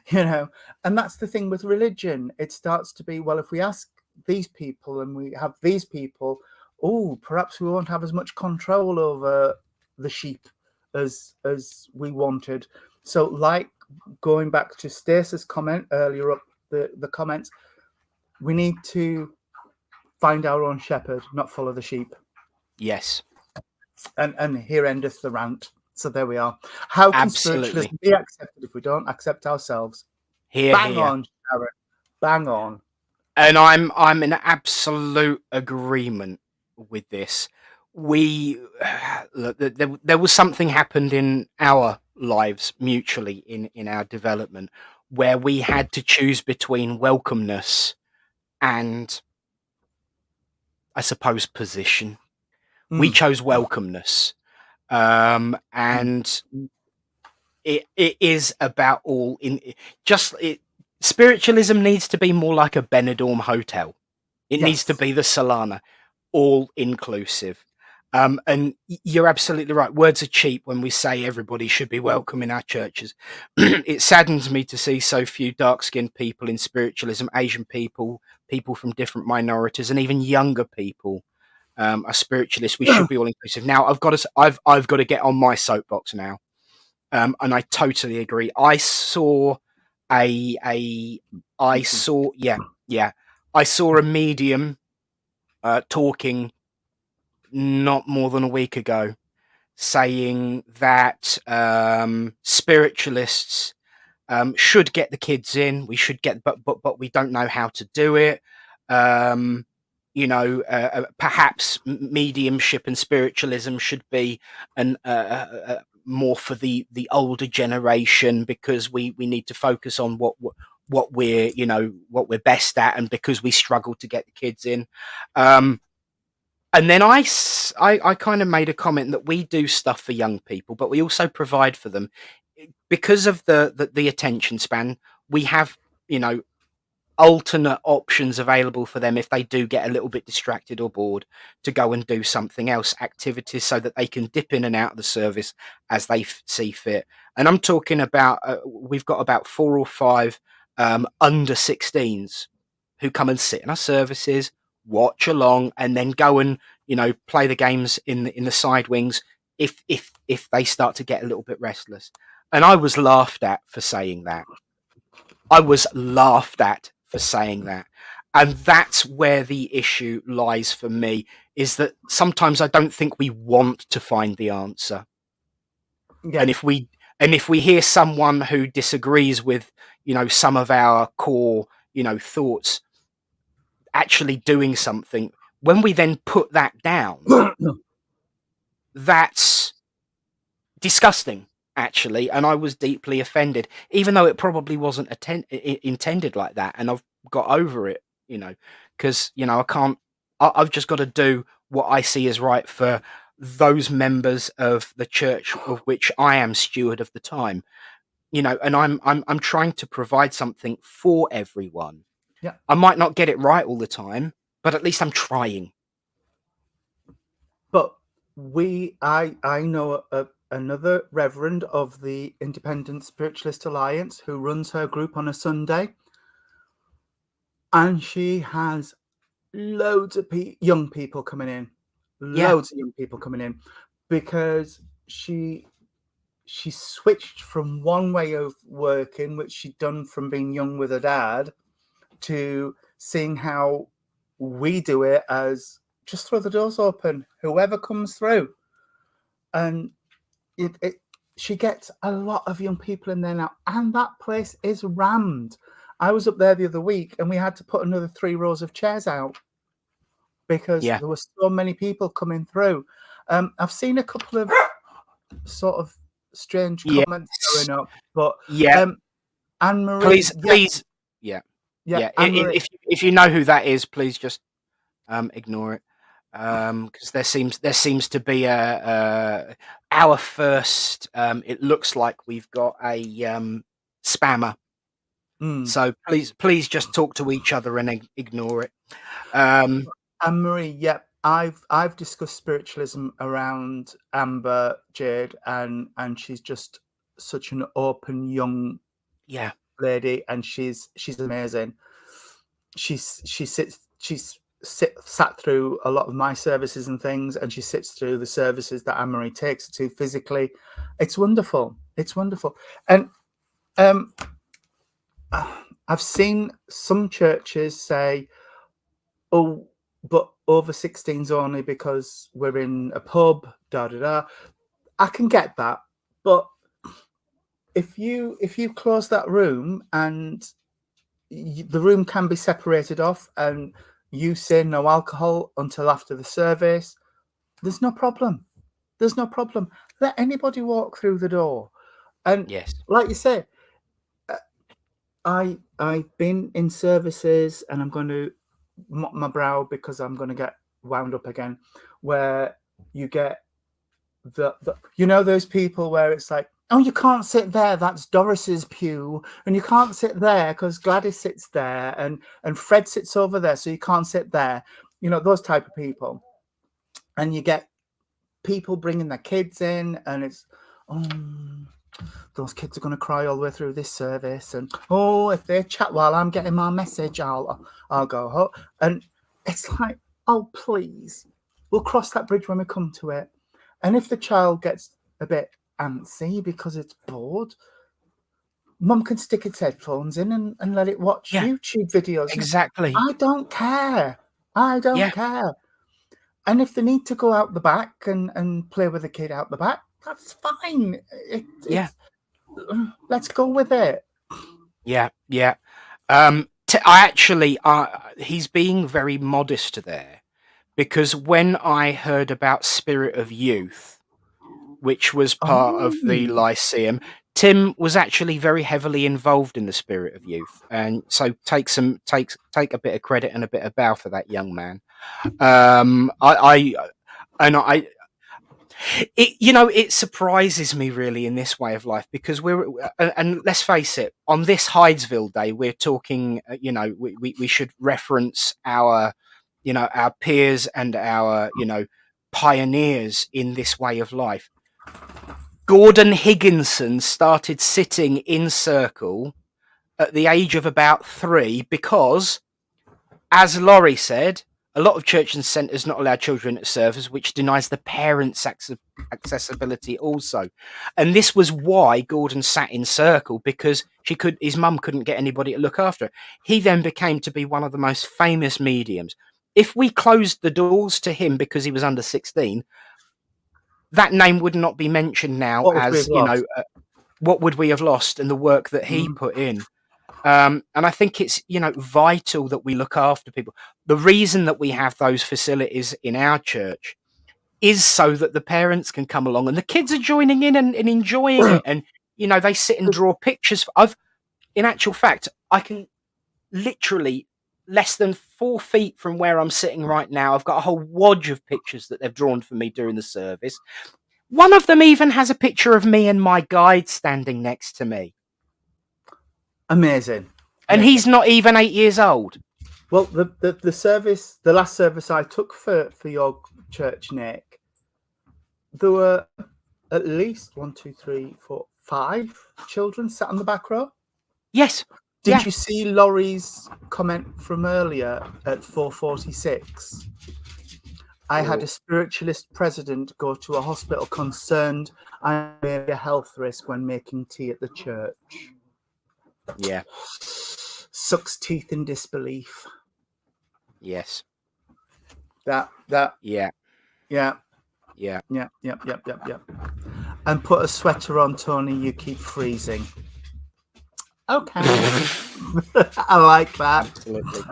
you know. And that's the thing with religion. It starts to be, well, if we ask these people and we have these people, oh, perhaps we won't have as much control over the sheep as we wanted. So, like, going back to Stacey's comment earlier up the comments, we need to find our own shepherd, not follow the sheep. Yes. And here endeth the rant. So there we are. How can spiritualism be accepted if we don't accept ourselves? Bang on, Sharon. Bang on. And I'm in absolute agreement with this. There was something happened in our lives mutually in our development where we had to choose between welcomeness and, I suppose, position. We chose welcomeness, and it is about all in just it. Spiritualism needs to be more like a Benidorm hotel. It needs to be the Solana, all inclusive. And you're absolutely right. Words are cheap when we say everybody should be welcome in our churches. It saddens me to see so few dark-skinned people in spiritualism, Asian people, people from different minorities, and even younger people are spiritualists. We should be all inclusive. Now, I've got to get on my soapbox now, and I totally agree. I saw a medium talking not more than a week ago, saying that spiritualists should get the kids in. We should get, but we don't know how to do it. Perhaps mediumship and spiritualism should be more for the older generation, because we need to focus on what we're best at, and because we struggle to get the kids in. And then I kind of made a comment that we do stuff for young people, but we also provide for them because of the attention span. We have, alternate options available for them if they do get a little bit distracted or bored, to go and do something else, activities, so that they can dip in and out of the service as they see fit. And I'm talking about we've got about 4 or 5 under 16s who come and sit in our services, watch along, and then go and play the games in the side wings if they start to get a little bit restless. And I was laughed at for saying that. And that's where the issue lies for me, is that sometimes I don't think we want to find the answer. Yeah. And if we hear someone who disagrees with some of our core thoughts actually doing something, when we then put that down, that's disgusting, actually. And I was deeply offended, even though it probably wasn't intended like that. And I've got over it, because I can't. I've just got to do what I see as right for those members of the church of which I am steward of the time. And I'm trying to provide something for everyone. Yeah. I might not get it right all the time, but at least I'm trying. But I know another reverend of the Independent Spiritualist Alliance who runs her group on a Sunday, and she has loads of young people coming in, loads of young people coming in, because she switched from one way of working, which she'd done from being young with her dad, to seeing how we do it as just throw the doors open, whoever comes through. And she gets a lot of young people in there now, and that place is rammed. I was up there the other week, and we had to put another 3 rows of chairs out because there were so many people coming through. I've seen a couple of sort of strange comments going up, but Anne-Marie, please, if you know who that is, please just ignore it, because there seems to be our first. It looks like we've got a spammer. So please just talk to each other and ignore it. Anne-Marie, I've discussed spiritualism around Amber Jade, and she's just such an open young lady, and she's amazing. She's sat through a lot of my services and things, and she sits through the services that Anne-Marie takes her to physically. It's wonderful. It's wonderful. And I've seen some churches say, oh, but over 16s only because we're in a pub, I can get that. But if you close that room and the room can be separated off and you say no alcohol until after the service, there's no problem. There's no problem. Let anybody walk through the door. And like you say, I've been in services, and I'm going to mop my brow because I'm going to get wound up again, where you get the those people where it's like, oh, you can't sit there, that's Doris's pew, and you can't sit there because Gladys sits there, and Fred sits over there, so you can't sit there. Those type of people. And you get people bringing their kids in, and it's, those kids are going to cry all the way through this service, and if they chat while I'm getting my message, I'll go home. And it's like, oh, please, we'll cross that bridge when we come to it. And if the child gets a bit antsy because it's bored, mum can stick its headphones in and let it watch YouTube videos. Exactly. I don't care. I don't care. And if they need to go out the back and play with the kid out the back, that's fine. Let's go with it. He's being very modest there, because when I heard about Spirit of Youth, which was part of the Lyceum, Tim was actually very heavily involved in the Spirit of Youth, and so take a bit of credit and a bit of bow for that young man. It surprises me really in this way of life, because and let's face it, on this Hydesville Day, we're talking, we should reference our peers and our, pioneers in this way of life. Gordon Higginson started sitting in circle at the age of about 3 because, as Laurie said, a lot of church and centres not allow children at service, which denies the parents accessibility also. And this was why Gordon sat in circle, because his mum couldn't get anybody to look after her. He then became to be one of the most famous mediums. If we closed the doors to him because he was under 16, that name would not be mentioned now. What would we have lost, and the work that he put in. And I think it's, vital that we look after people. The reason that we have those facilities in our church is so that the parents can come along, and the kids are joining in and enjoying it. And, they sit and draw pictures. In actual fact, I can literally less than 4 feet from where I'm sitting right now. I've got a whole wodge of pictures that they've drawn for me during the service. One of them even has a picture of me and my guide standing next to me. Amazing. And he's not even 8 years old. Well, the service, the last service I took for your church, Nick, there were at least 1, 2, 3, 4, 5 children sat on the back row. Yes. Did you see Laurie's comment from earlier at 4:46? I had a spiritualist president go to a hospital concerned I may be a health risk when making tea at the church. Yeah. Sucks teeth in disbelief. Yes. That. Yeah. Yeah. Yeah. Yep. And put a sweater on, Tony. You keep freezing. Okay. I like that. Absolutely.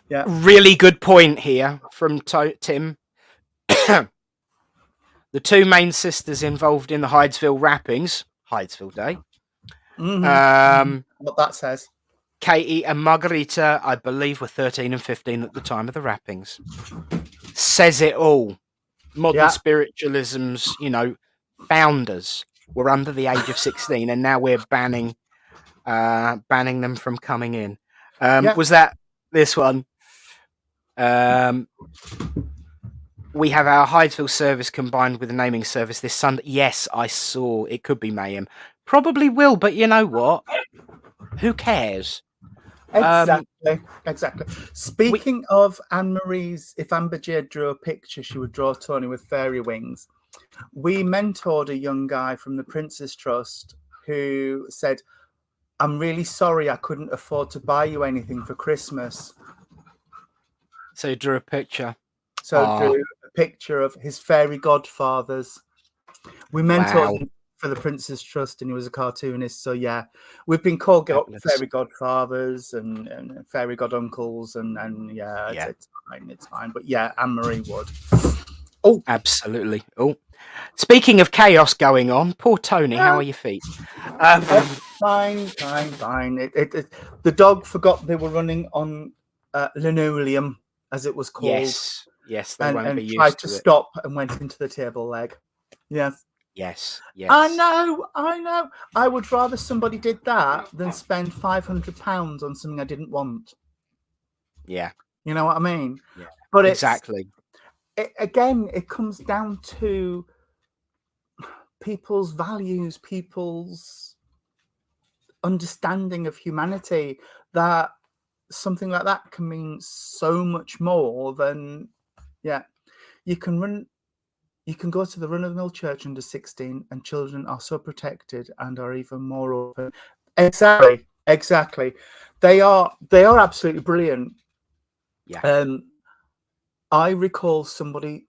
Yeah. Really good point here from Tim. The two main sisters involved in the Hydesville wrappings, Hydesville Day. What that says. Katie and Margarita, I believe, were 13 and 15 at the time of the wrappings. Says it all. Modern spiritualism's, founders were under the age of 16, and now we're banning them from coming in. Was that this one? We have our Hydesville service combined with the naming service this Sunday. Yes, I saw. It could be mayhem. Probably will, but you know what? Who cares? Exactly. Speaking of Anne-Marie's, if Amber Jade drew a picture, she would draw Tony with fairy wings. We mentored a young guy from the Prince's Trust who said, I'm really sorry I couldn't afford to buy you anything for Christmas. So he drew a picture. Drew a picture of his fairy godfathers. We mentored him for the Prince's Trust, and he was a cartoonist. So yeah, we've been called fairy godfathers and fairy goduncles, and it's fine. But yeah, Anne-Marie would. Oh, absolutely. Oh, speaking of chaos going on, poor Tony. How are your feet? Fine. The dog forgot they were running on linoleum, as it was called. Yes, they won't be used tried to to it. Stop and went into the table leg. Yes. I know. I would rather somebody did that than spend £500 on something I didn't want. Yeah. You know what I mean? Yeah. But exactly. It comes down to people's values, people's understanding of humanity, that something like that can mean so much more than, you can go to the run-of-the-mill church under 16 and children are so protected and are even more open. Exactly. They are absolutely brilliant. Yeah. I recall somebody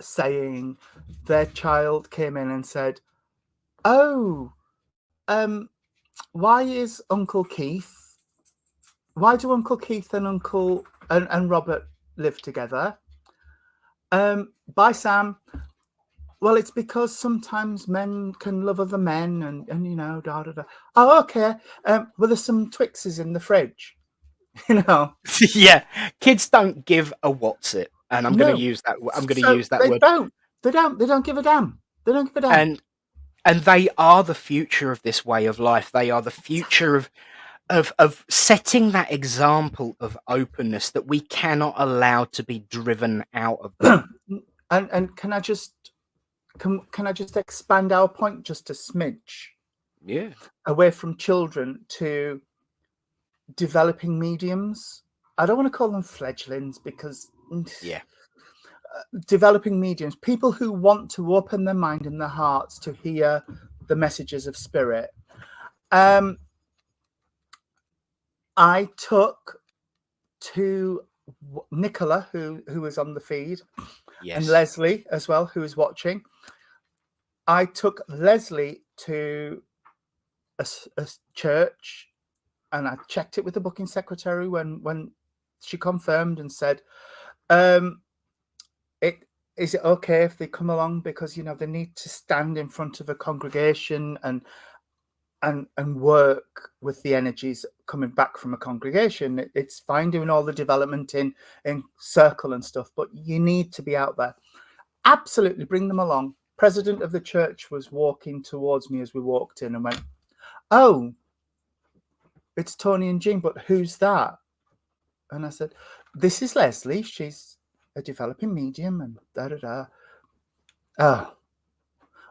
saying their child came in and said, why is Uncle Keith, why do Uncle Keith and Uncle and Robert live together? Bye, Sam. Well, it's because sometimes men can love other men and da. Oh, okay. Well, there's some Twixes in the fridge. Yeah, kids don't give a what's it, and I'm going to use that. I'm going to use that word. They don't give a damn. They don't give a damn. And they are the future of this way of life. They are the future of setting that example of openness that we cannot allow to be driven out of them. And can I just expand our point just a smidge? Yeah. Away from children to developing mediums. I don't want to call them fledglings because developing mediums, people who want to open their mind and their hearts to hear the messages of spirit. I took to Nicola, who was on the feed, and Leslie as well, who is watching. I took Leslie to a church, and I checked it with the booking secretary when she confirmed and said, is it okay if they come along, because they need to stand in front of a congregation and work with the energies, coming back from a congregation. It's fine doing all the development in circle and stuff, but you need to be out there. Absolutely, bring them along. President of the church was walking towards me as we walked in and went, "Oh, it's Tony and Jean, but who's that?" And I said, "This is Leslie. She's a developing medium," and da-da-da. Oh,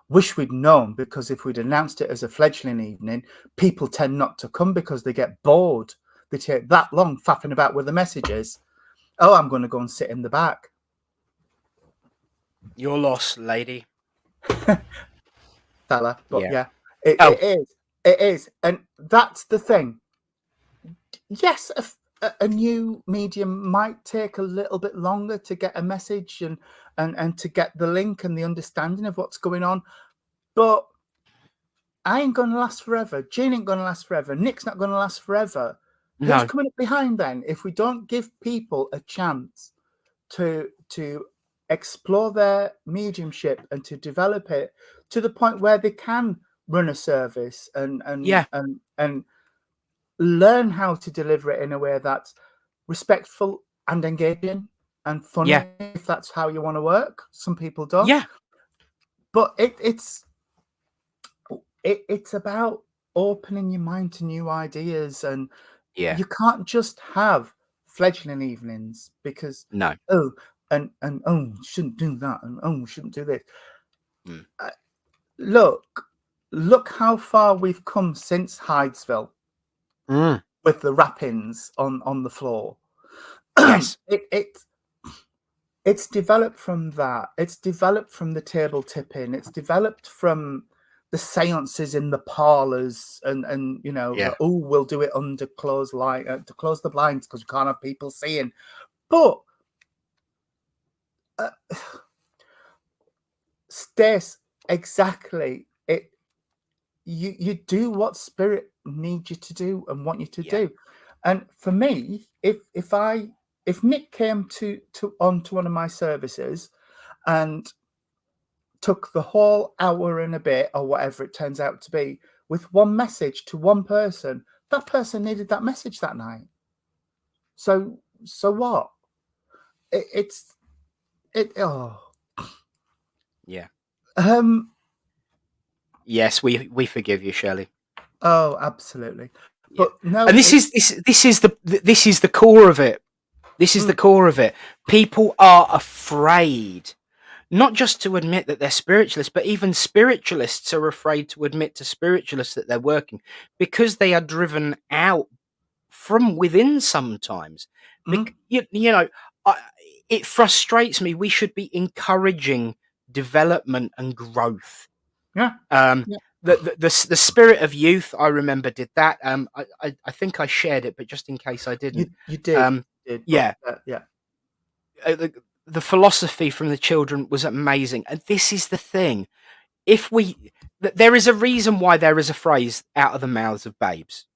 wish we'd known, because if we'd announced it as a fledgling evening, people tend not to come because they get bored. They take that long faffing about with the messages. Oh, I'm going to go and sit in the back. You're lost, lady. Fella, but Yeah. it is. And that's the thing. Yes, a new medium might take a little bit longer to get a message and to get the link and the understanding of what's going on. But I ain't going to last forever. Jane ain't going to last forever. Nick's not going to last forever. No. Who's coming up behind then? If we don't give people a chance to explore their mediumship and to develop it to the point where they can run a service and learn how to deliver it in a way that's respectful and engaging and funny, if that's how you want to work. Some people don't. Yeah. But it's about opening your mind to new ideas, and you can't just have fledgling evenings because and oh, shouldn't do that, and oh, shouldn't do this. Look how far we've come since Hydesville with the wrappings on the floor. Yes. It's developed from that. It's developed from the table tipping. It's developed from the seances in the parlors, and you know, we'll do it under closed light to close the blinds because we can't have people seeing. But Stace, exactly. You do what spirit needs you to do and want you to do. And for me, if Nick came onto one of my services and took the whole hour and a bit or whatever it turns out to be with one message to one person, that person needed that message that night. So what? Yes, we forgive you, Shelley. Oh, absolutely. But no, and this is the core of it. This is the core of it. People are afraid not just to admit that they're spiritualists, but even spiritualists are afraid to admit to spiritualists that they're working because they are driven out from within sometimes. It frustrates me. We should be encouraging development and growth. The spirit of youth, I remember, did that. I think I shared it, but just in case I didn't, you did. The philosophy from the children was amazing, and this is the thing: there is a reason why there is a phrase "out of the mouths of babes."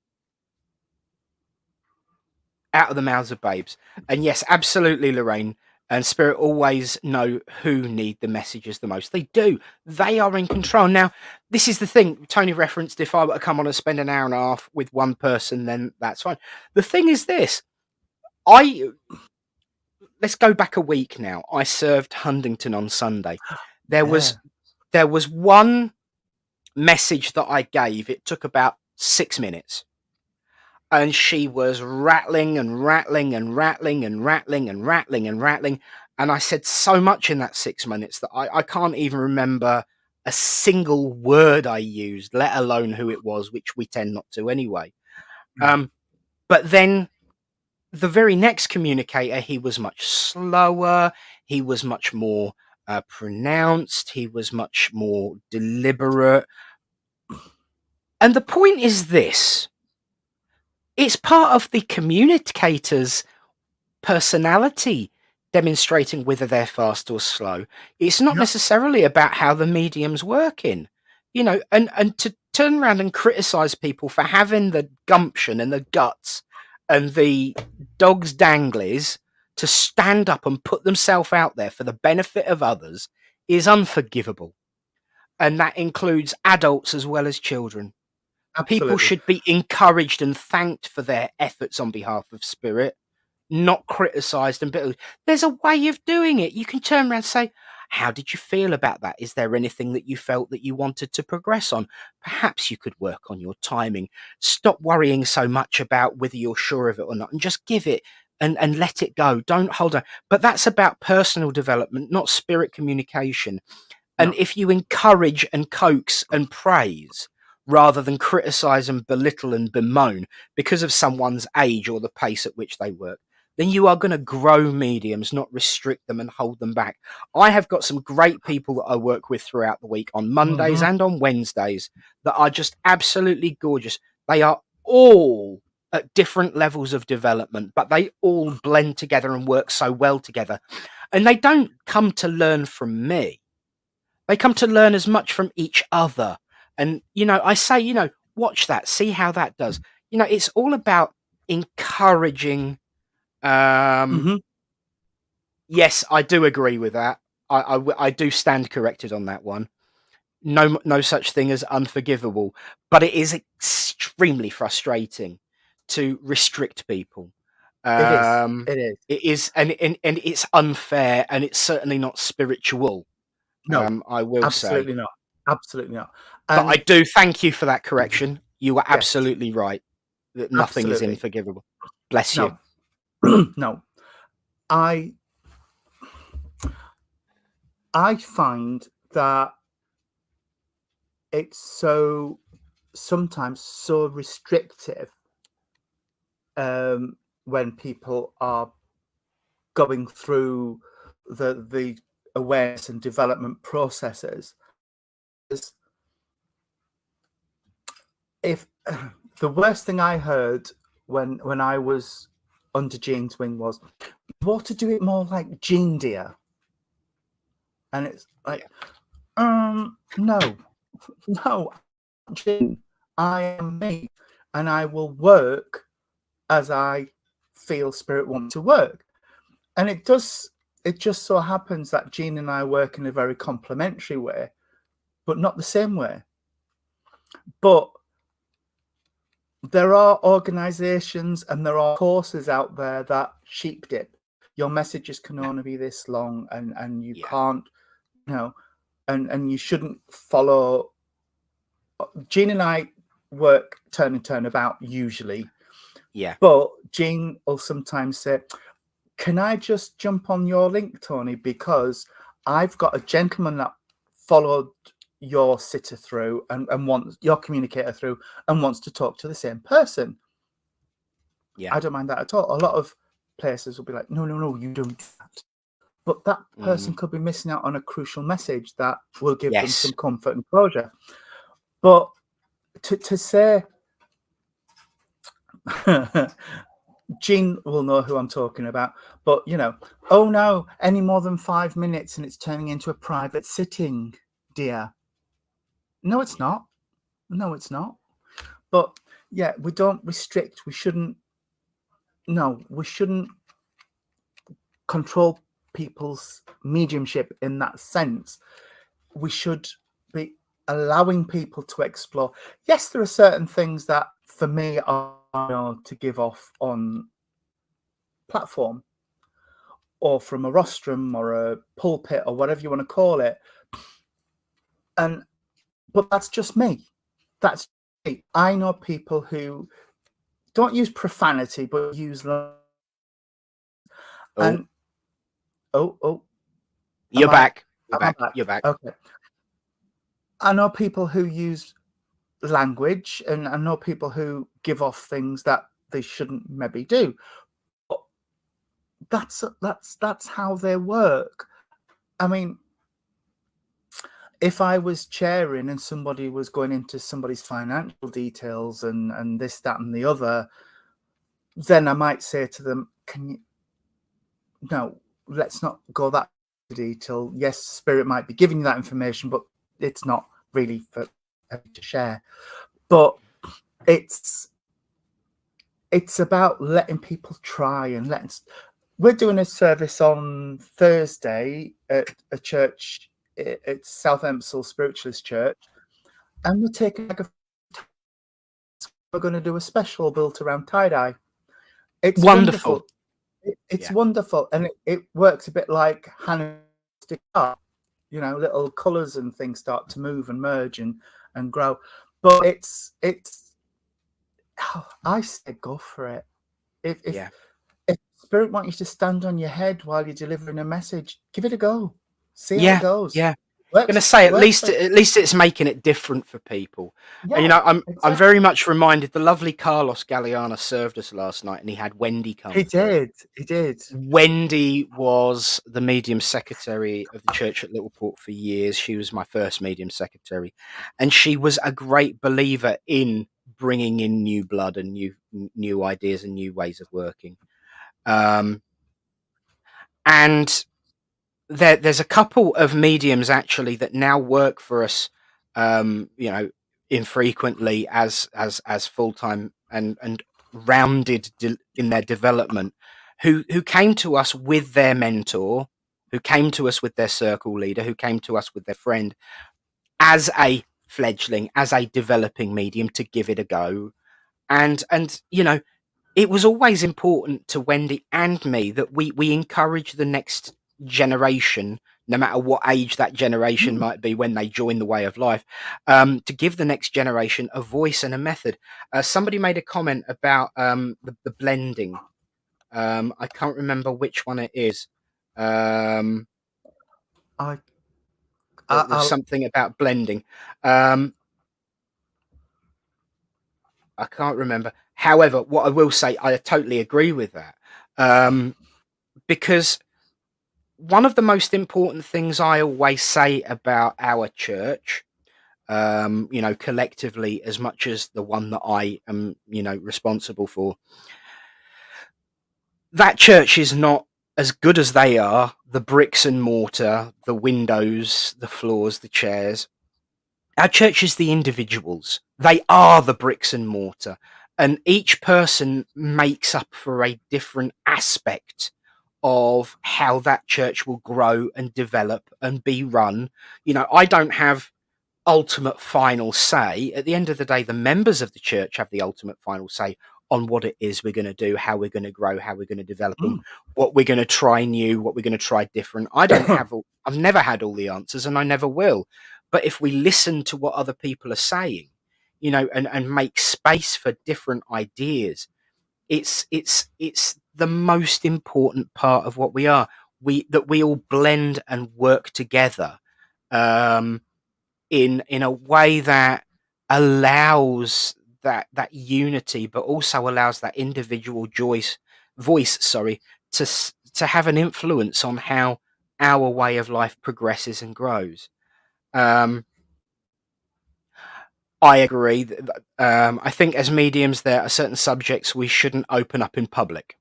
Out of the mouths of babes, and yes, absolutely, Lorraine. And Spirit always know who need the messages the most. They do. They are in control. Now, this is the thing. Tony referenced, if I were to come on and spend an hour and a half with one person, then that's fine. The thing is this. Let's go back a week now. I served Huntington on Sunday. There was one message that I gave. It took about 6 minutes. And she was rattling and rattling and rattling and rattling and rattling and rattling. And I said so much in that 6 minutes that I can't even remember a single word I used, let alone who it was, which we tend not to anyway. But then the very next communicator, he was much slower. He was much more pronounced. He was much more deliberate. And the point is this. It's part of the communicator's personality demonstrating whether they're fast or slow. It's not necessarily about how the medium's working, and to turn around and criticize people for having the gumption and the guts and the dog's danglies to stand up and put themselves out there for the benefit of others is unforgivable. And that includes adults as well as children. People Absolutely. should be encouraged and thanked for their efforts on behalf of Spirit, not criticised and belittled. There's a way of doing it. You can turn around and say, how did you feel about that? Is there anything that you felt that you wanted to progress on? Perhaps you could work on your timing. Stop worrying so much about whether you're sure of it or not, and just give it and let it go. Don't hold on. But that's about personal development, not Spirit communication. And No. if you encourage and coax and praise rather than criticize and belittle and bemoan because of someone's age or the pace at which they work, then you are going to grow mediums, not restrict them and hold them back. I have got some great people that I work with throughout the week on Mondays Mm-hmm. and on Wednesdays that are just absolutely gorgeous. They are all at different levels of development, but they all blend together and work so well together. And they don't come to learn from me. They come to learn as much from each other. And, I say, watch that, see how that does. It's all about encouraging. Mm-hmm. Yes, I do agree with that. I do stand corrected on that one. No such thing as unforgivable, but it is extremely frustrating to restrict people. It is. Um, It is. it is, and it's unfair, and it's certainly not spiritual. No, I will say. absolutely not. Absolutely not. But I And do thank you for that correction. You were yes, absolutely right that nothing is absolutely. unforgivable. Bless you. No, no. I find that it's sometimes so restrictive when people are going through the awareness and development processes. If the worst thing I heard when I was under Jean's wing was, you ought to do it more like Jean, dear. And it's like, no, Jean, I am me, and I will work as I feel Spirit want to work. And it just so happens that Jean and I work in a very complementary way, but not the same way. But there are organizations and there are courses out there that sheep dip. Your messages can only be this long, and you can't, and you shouldn't follow. Jean and I work turn and turn about usually. Yeah. But Jean will sometimes say, can I just jump on your link, Tony? Because I've got a gentleman that followed your sitter through and wants your communicator through and wants to talk to the same person. Yeah. I don't mind that at all. A lot of places will be like, no, you don't do that. But that person could be missing out on a crucial message that will give them some comfort and closure. But to say, Jean will know who I'm talking about, but oh no, any more than 5 minutes and it's turning into a private sitting, dear. No, it's not. No, it's not. But yeah, we don't restrict. We shouldn't control people's mediumship in that sense. We should be allowing people to explore. Yes, there are certain things that for me are to give off on platform or from a rostrum or a pulpit or whatever you want to call it. But that's just me. That's me. I know people who don't use profanity, but use and You're back. You're back. Okay. I know people who use language, and I know people who give off things that they shouldn't maybe do. But that's how they work. I mean, if I was chairing and somebody was going into somebody's financial details and this, that, and the other, then I might say to them, no, let's not go that detail. Yes, Spirit might be giving you that information, but it's not really for to share. But it's about letting people try and we're doing a service on Thursday at a church. It's South Empsall Spiritualist Church, and we're taking like we're going to do a special built around tie-dye. It's Wonderful. wonderful. It's wonderful, and it works a bit like Hannah, little colours and things start to move and merge and grow. But it's I say go for it. If Spirit wants you to stand on your head while you're delivering a message, give it a go. See how it goes. Yeah. I'm going to say at least it's making it different for people. Yeah, and, I'm very much reminded the lovely Carlos Galeana served us last night, and he had Wendy come. He did. Wendy was the medium secretary of the church at Littleport for years. She was my first medium secretary, and she was a great believer in bringing in new blood and new ideas and new ways of working. And there's a couple of mediums actually that now work for us, infrequently as full-time and rounded in their development, who came to us with their mentor, who came to us with their circle leader, who came to us with their friend as a fledgling, as a developing medium to give it a go. And it was always important to Wendy and me that we encourage the next generation, no matter what age that generation might be when they join the way of life, to give the next generation a voice and a method. Somebody made a comment about the blending. I can't remember which one it is. There's something about blending. I can't remember. However, what I will say, I totally agree with that. Because one of the most important things I always say about our church, collectively, as much as the one that I am, responsible for, that church is not as good as they are, the bricks and mortar, the windows, the floors, the chairs. Our church is the individuals. They are the bricks and mortar. And each person makes up for a different aspect of how that church will grow and develop and be run. I don't have ultimate final say. At the end of the day, the members of the church have the ultimate final say on what it is we're going to do, how we're going to grow, how we're going to develop them, what we're going to try new, what we're going to try different. I've never had all the answers, and I never will. But if we listen to what other people are saying, and make space for different ideas, it's the most important part of what we are. We all blend and work together, in a way that allows that unity, but also allows that individual voice, to have an influence on how our way of life progresses and grows. I agree. I think as mediums, there are certain subjects we shouldn't open up in public.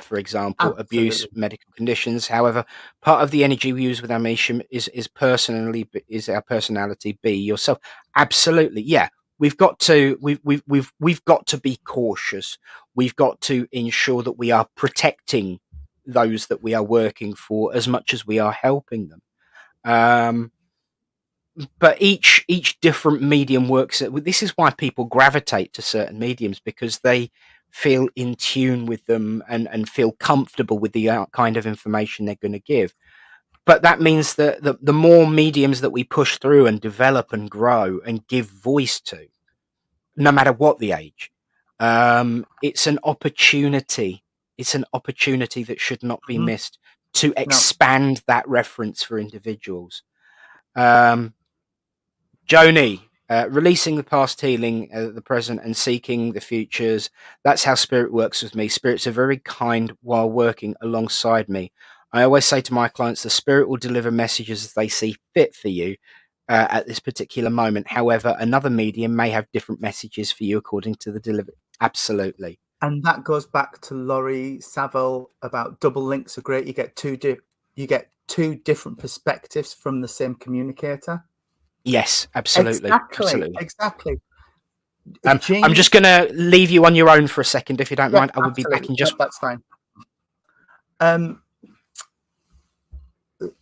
For example, abuse, medical conditions. However, part of the energy we use with our medium is our personality. Be yourself. Absolutely, yeah. We've got to be cautious. We've got to ensure that we are protecting those that we are working for as much as we are helping them. But each different medium works. This is why people gravitate to certain mediums, because they feel in tune with them and feel comfortable with the kind of information they're going to give. But that means that the more mediums that we push through and develop and grow and give voice to, no matter what the age, it's an opportunity. It's an opportunity that should not be missed to expand that reference for individuals. Joni, releasing the past, healing the present, and seeking the futures. That's how Spirit works with me. Spirits are very kind while working alongside me. I always say to my clients, the Spirit will deliver messages as they see fit for you at this particular moment. However, another medium may have different messages for you according to the delivery. Absolutely. And that goes back to Laurie Saville about double links are great. You get two different perspectives from the same communicator. Yes, absolutely. Exactly. I'm just going to leave you on your own for a second, if you don't mind. I will be back in just. That's fine.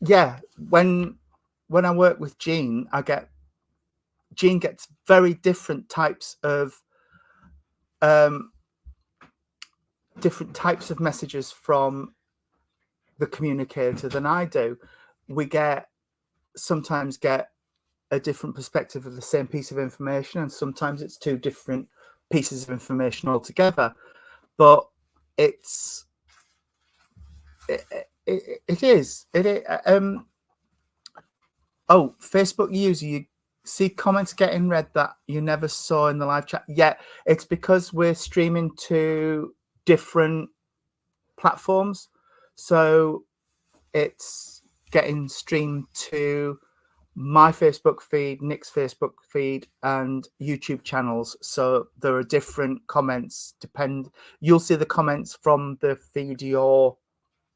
Yeah, when I work with Jean, Jean gets very different types of different types of messages from the communicator than I do. We sometimes get a different perspective of the same piece of information, and sometimes it's two different pieces of information altogether. But it is. Oh, Facebook user, you see comments getting read that you never saw in the live chat. Yeah, it's because we're streaming to different platforms. So it's getting streamed to my Facebook feed, Nick's Facebook feed, and YouTube channels. So there are different comments. You'll see the comments from the feed you're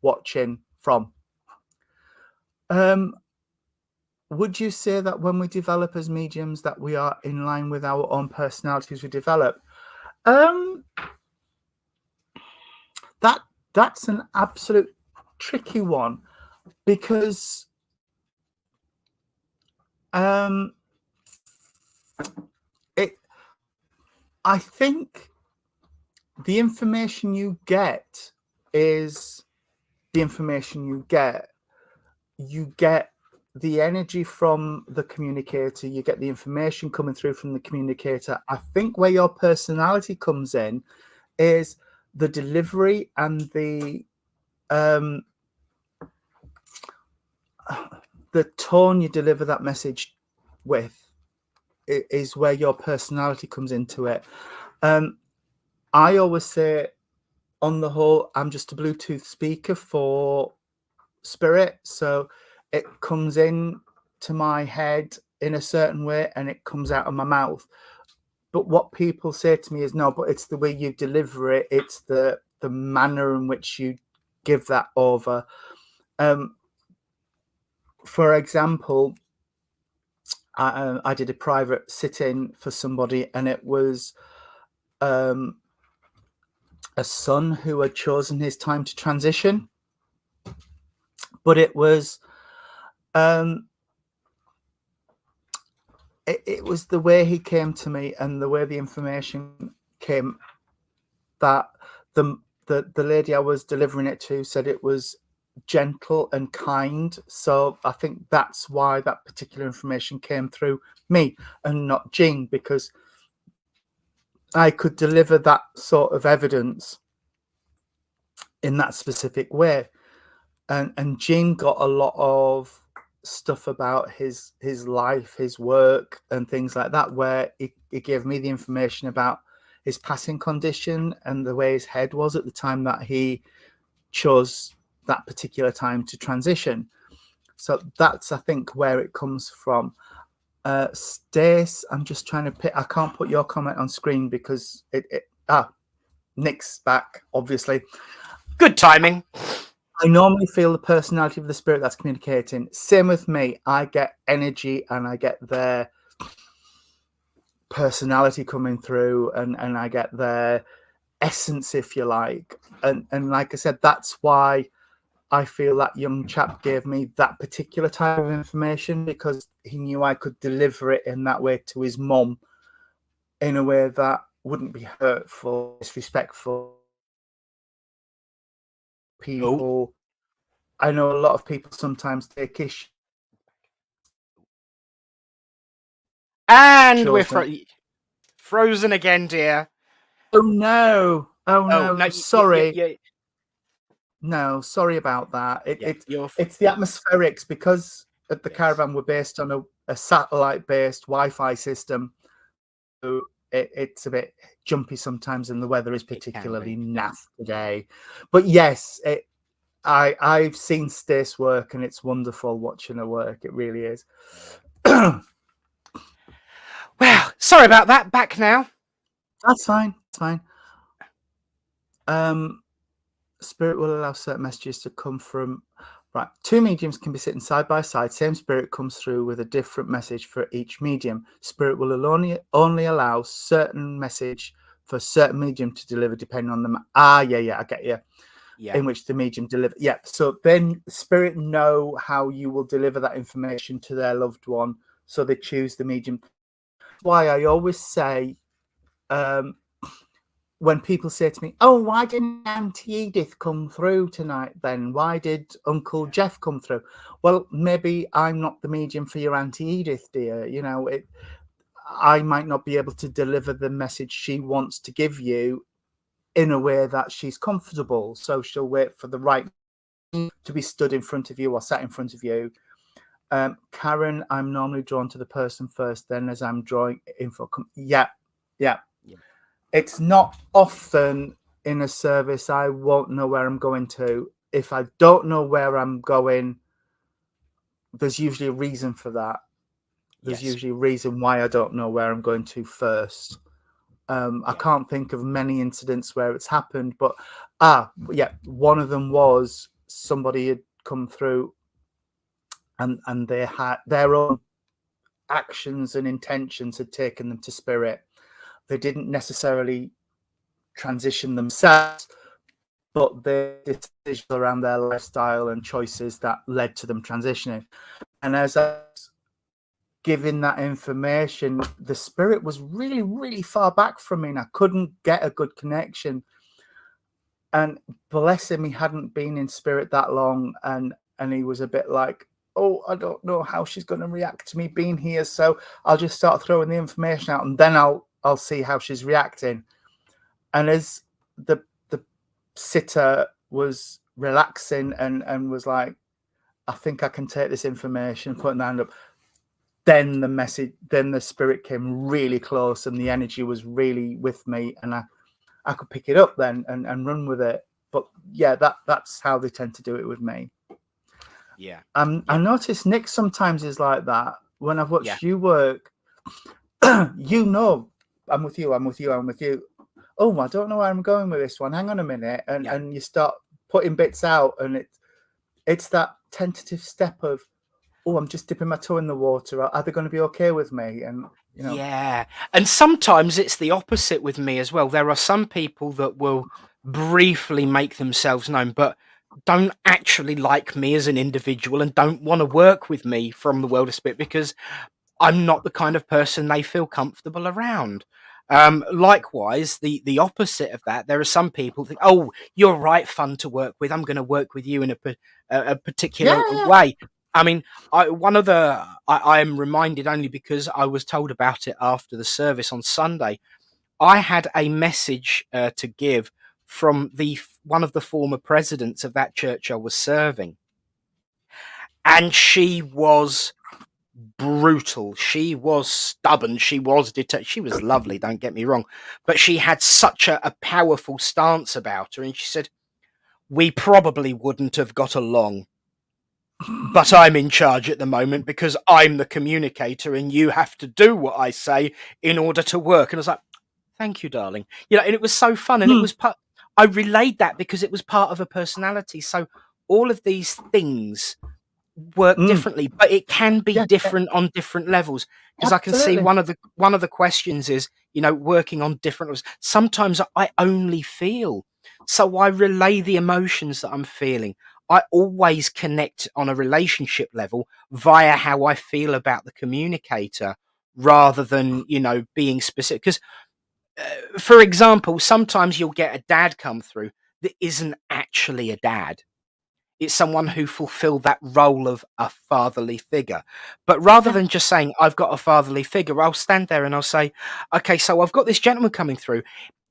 watching from. Would you say that when we develop as mediums that we are in line with our own personalities we develop? That's an absolute tricky one, because I think the information you get is the information you get. You get the energy from the communicator, you get the information coming through from the communicator. I think where your personality comes in is the delivery and the tone you deliver that message with is where your personality comes into it. I always say, on the whole, I'm just a Bluetooth speaker for Spirit, so it comes in to my head in a certain way and it comes out of my mouth. But what people say to me is, no, but it's the way you deliver it, it's the manner in which you give that over. For example, I did a private sit-in for somebody, and it was a son who had chosen his time to transition, but it was it was the way he came to me and the way the information came, that the lady I was delivering it to said it was gentle and kind. So I think that's why that particular information came through me and not Jean, because I could deliver that sort of evidence in that specific way. And Jean got a lot of stuff about his life, his work, and things like that, where he gave me the information about his passing condition and the way his head was at the time that he chose that particular time to transition. So that's, I think, where it comes from. Stace, I'm just trying to pick. I can't put your comment on screen because Nick's back, obviously. Good timing. I normally feel the personality of the spirit that's communicating. Same with me. I get energy and I get their personality coming through, and I get their essence, if you like. And like I said, that's why I feel that young chap gave me that particular type of information, because he knew I could deliver it in that way to his mum in a way that wouldn't be hurtful, disrespectful. People, I know a lot of people sometimes take issue. And we're frozen again, dear. Oh no! Oh no! Sorry. No, sorry about that. It's the atmospherics, because at the caravan we're based on a satellite-based Wi-Fi system. So it's a bit jumpy sometimes, and the weather is particularly naff today. But yes, I've seen Stace work, and it's wonderful watching her work. It really is. Well, sorry about that. Back now. That's fine. It's fine. Spirit will allow certain messages to come from. Right, two mediums can be sitting side by side. Same spirit comes through with a different message for each medium. Spirit will only allow certain message for certain medium to deliver, depending on them. I get you. Yeah. In which the medium deliver. Yeah. So then spirit know how you will deliver that information to their loved one, so they choose the medium. Why I always say, when people say to me, "Oh, why didn't Auntie Edith come through tonight then? Why did Uncle Jeff come through?" Well, maybe I'm not the medium for your Auntie Edith, dear. I might not be able to deliver the message she wants to give you in a way that she's comfortable. So she'll wait for the right to be stood in front of you or sat in front of you. Karen, I'm normally drawn to the person first, then as I'm drawing info. Yeah. It's not often in a service I won't know where I'm going to. If I don't know where I'm going, there's usually a reason for that. There's usually a reason why I don't know where I'm going to first. I can't think of many incidents where it's happened, but one of them was somebody had come through and they had their own actions and intentions had taken them to spirit. They didn't necessarily transition themselves, but their decisions around their lifestyle and choices that led to them transitioning. And as I was giving that information, the spirit was really, really far back from me and I couldn't get a good connection. And bless him, he hadn't been in spirit that long, and he was a bit like, "Oh, I don't know how she's going to react to me being here, so I'll just start throwing the information out and then I'll see how she's reacting." And as the sitter was relaxing and was like, "I think I can take this information," putting the hand up, then the spirit came really close and the energy was really with me, and I could pick it up then and run with it. But yeah, that's how they tend to do it with me. I notice Nick sometimes is like that. When I've watched you work, I'm with you. Oh, I don't know where I'm going with this one. Hang on a minute. And you start putting bits out, and it's that tentative step of, "Oh, I'm just dipping my toe in the water. Are they going to be okay with me?" And Yeah. And sometimes it's the opposite with me as well. There are some people that will briefly make themselves known, but don't actually like me as an individual and don't want to work with me from the world of spirit because I'm not the kind of person they feel comfortable around. Likewise, the opposite of that, there are some people think, "Oh, you're right, fun to work with. I'm going to work with you in a particular way." I mean, I am reminded only because I was told about it after the service on Sunday. I had a message to give from one of the former presidents of that church I was serving, and she was brutal. She was stubborn. She was she was lovely, don't get me wrong, but she had such a powerful stance about her. And she said, "We probably wouldn't have got along, but I'm in charge at the moment because I'm the communicator and you have to do what I say in order to work." And I was like, "Thank you, darling." And it was so fun. And it was I relayed that because it was part of her personality. So all of these things work differently, but it can be different on different levels. Because I can see one of the questions is, working on different levels. Sometimes I only feel, so I relay the emotions that I'm feeling. I always connect on a relationship level via how I feel about the communicator rather than, being specific. Because, for example, sometimes you'll get a dad come through that isn't actually a dad. It's someone who fulfilled that role of a fatherly figure. But rather than just saying, "I've got a fatherly figure," I'll stand there and I'll say, "Okay, so I've got this gentleman coming through.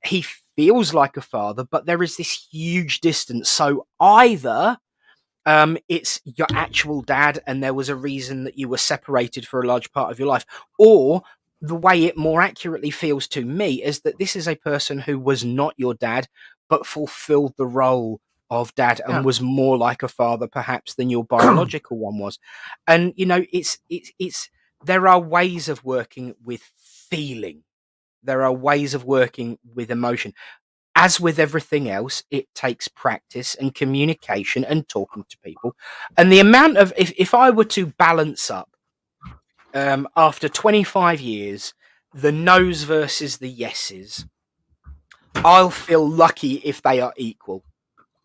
He feels like a father, but there is this huge distance. So either it's your actual dad and there was a reason that you were separated for a large part of your life, or the way it more accurately feels to me is that this is a person who was not your dad, but fulfilled the role of dad and was more like a father perhaps than your biological one was." And it's there are ways of working with feeling. There are ways of working with emotion. As with everything else, it takes practice and communication and talking to people. And the amount of, if I were to balance up after 25 years, the no's versus the yeses, I'll feel lucky if they are equal.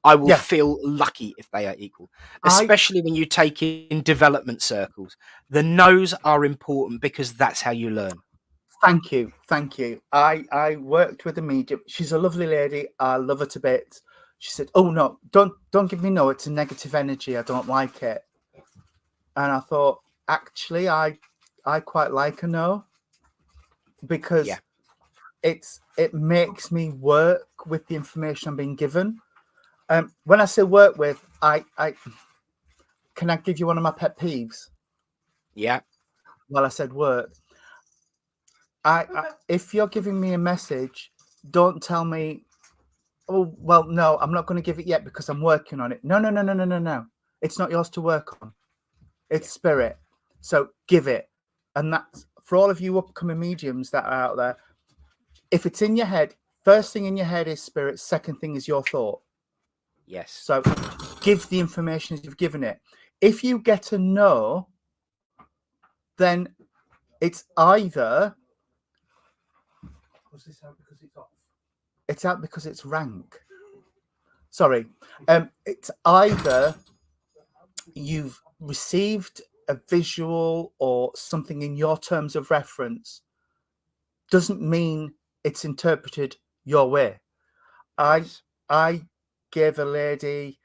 I will feel lucky if they are equal, especially when you take in development circles. The no's are important because that's how you learn. Thank you. I worked with a medium. She's a lovely lady. I love her to bits. She said, "Oh no, don't give me no. It's a negative energy. I don't like it." And I thought, actually, I quite like a no, because Yeah. it makes me work with the information I'm being given. When I say work with, I can I give you one of my pet peeves? Yeah. Well, I said work. If you're giving me a message, don't tell me, "Oh, well, no, I'm not going to give it yet because I'm working on it." No. It's not yours to work on. It's Yeah. spirit. So give it. And that's for all of you upcoming mediums that are out there. If it's in your head, first thing in your head is spirit, second thing is your thought. Yes. So give the information as you've given it. If you get a no, then it's either was this out because it's off? It's out because it's rank. Sorry. It's either you've received a visual or something in your terms of reference, doesn't mean it's interpreted your way. Yes. I gave a lady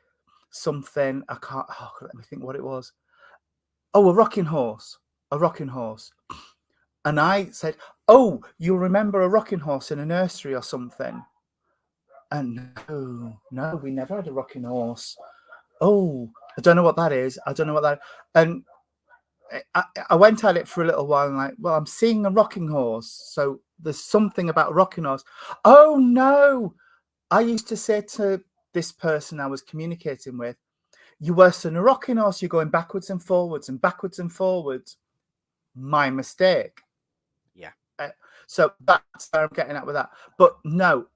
something, I can't, let me think what it was. Oh, a rocking horse. And I said, "Oh, you'll remember a rocking horse in a nursery or something." And no, we never had a rocking horse. Oh, I don't know what that is. And I went at it for a little while and like, well, I'm seeing a rocking horse. So there's something about a rocking horse. Oh, no. I used to say to this person I was communicating with, "You're worse than a rocking horse. You're going backwards and forwards and backwards and forwards." My mistake. Yeah. So that's where I'm getting at with that. But no,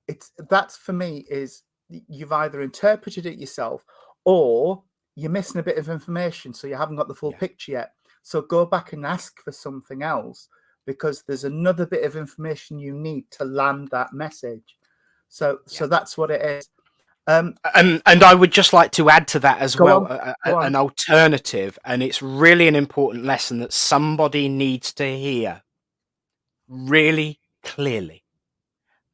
that's for me is you've either interpreted it yourself or you're missing a bit of information, so you haven't got the full picture yet. So go back and ask for something else, because there's another bit of information you need to land that message. So that's what it is. And I would just like to add to that as well, Go on. an alternative, and it's really an important lesson that somebody needs to hear really clearly.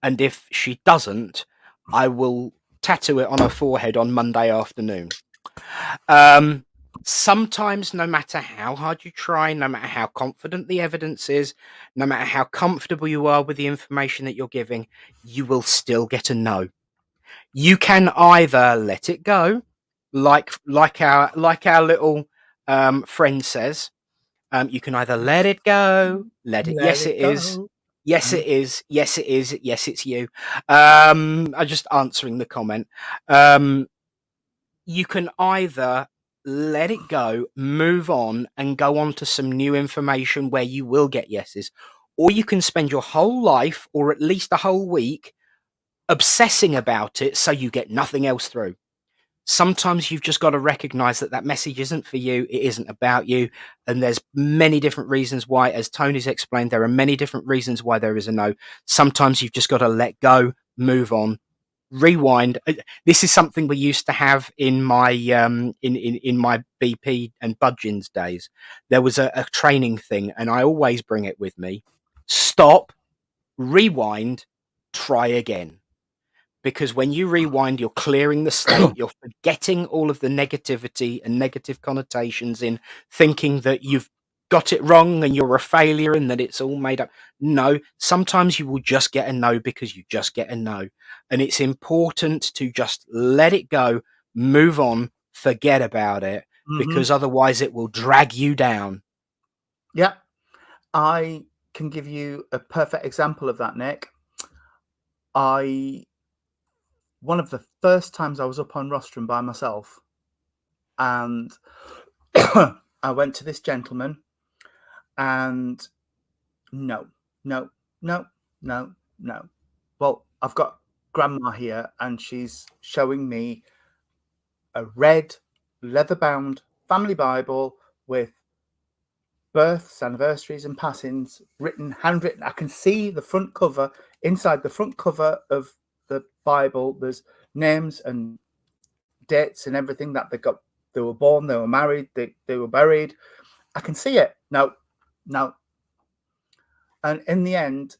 And if she doesn't, I will tattoo it on her forehead on Monday afternoon. Sometimes, no matter how hard you try, no matter how confident the evidence is, no matter how comfortable you are with the information that you're giving, you will still get a no. You can either let it go, like our little friend says. You can either let it go, let it. Yes, it is. Yes, it is. Yes, it is. Yes, it's you. I'm just answering the comment. You can either let it go, move on, and go on to some new information where you will get yeses, or you can spend your whole life, or at least a whole week, obsessing about it so you get nothing else through. Sometimes you've just got to recognize that message isn't for you, it isn't about you, and there's many different reasons why. As Tony's explained, there are many different reasons why there is a no. Sometimes you've just got to let go, move on, rewind. This is something we used to have in my in my BP and Budgeons days. There was a training thing, and I always bring it with me. Stop, rewind, try again. Because when you rewind, you're clearing the slate, you're forgetting all of the negativity and negative connotations in thinking that you've got it wrong and you're a failure and that it's all made up. No, sometimes you will just get a no because you just get a no. And it's important to just let it go, move on, forget about it, because otherwise it will drag you down. Yeah. I can give you a perfect example of that, Nick. One of the first times I was up on rostrum by myself, and I went to this gentleman, and no. Well, I've got grandma here, and she's showing me a red leather-bound family Bible with births, anniversaries, and passings handwritten. I can see the front cover. Inside the front cover of the Bible, there's names and dates and everything that they were born, they were married, they were buried. I can see it. No. And in the end,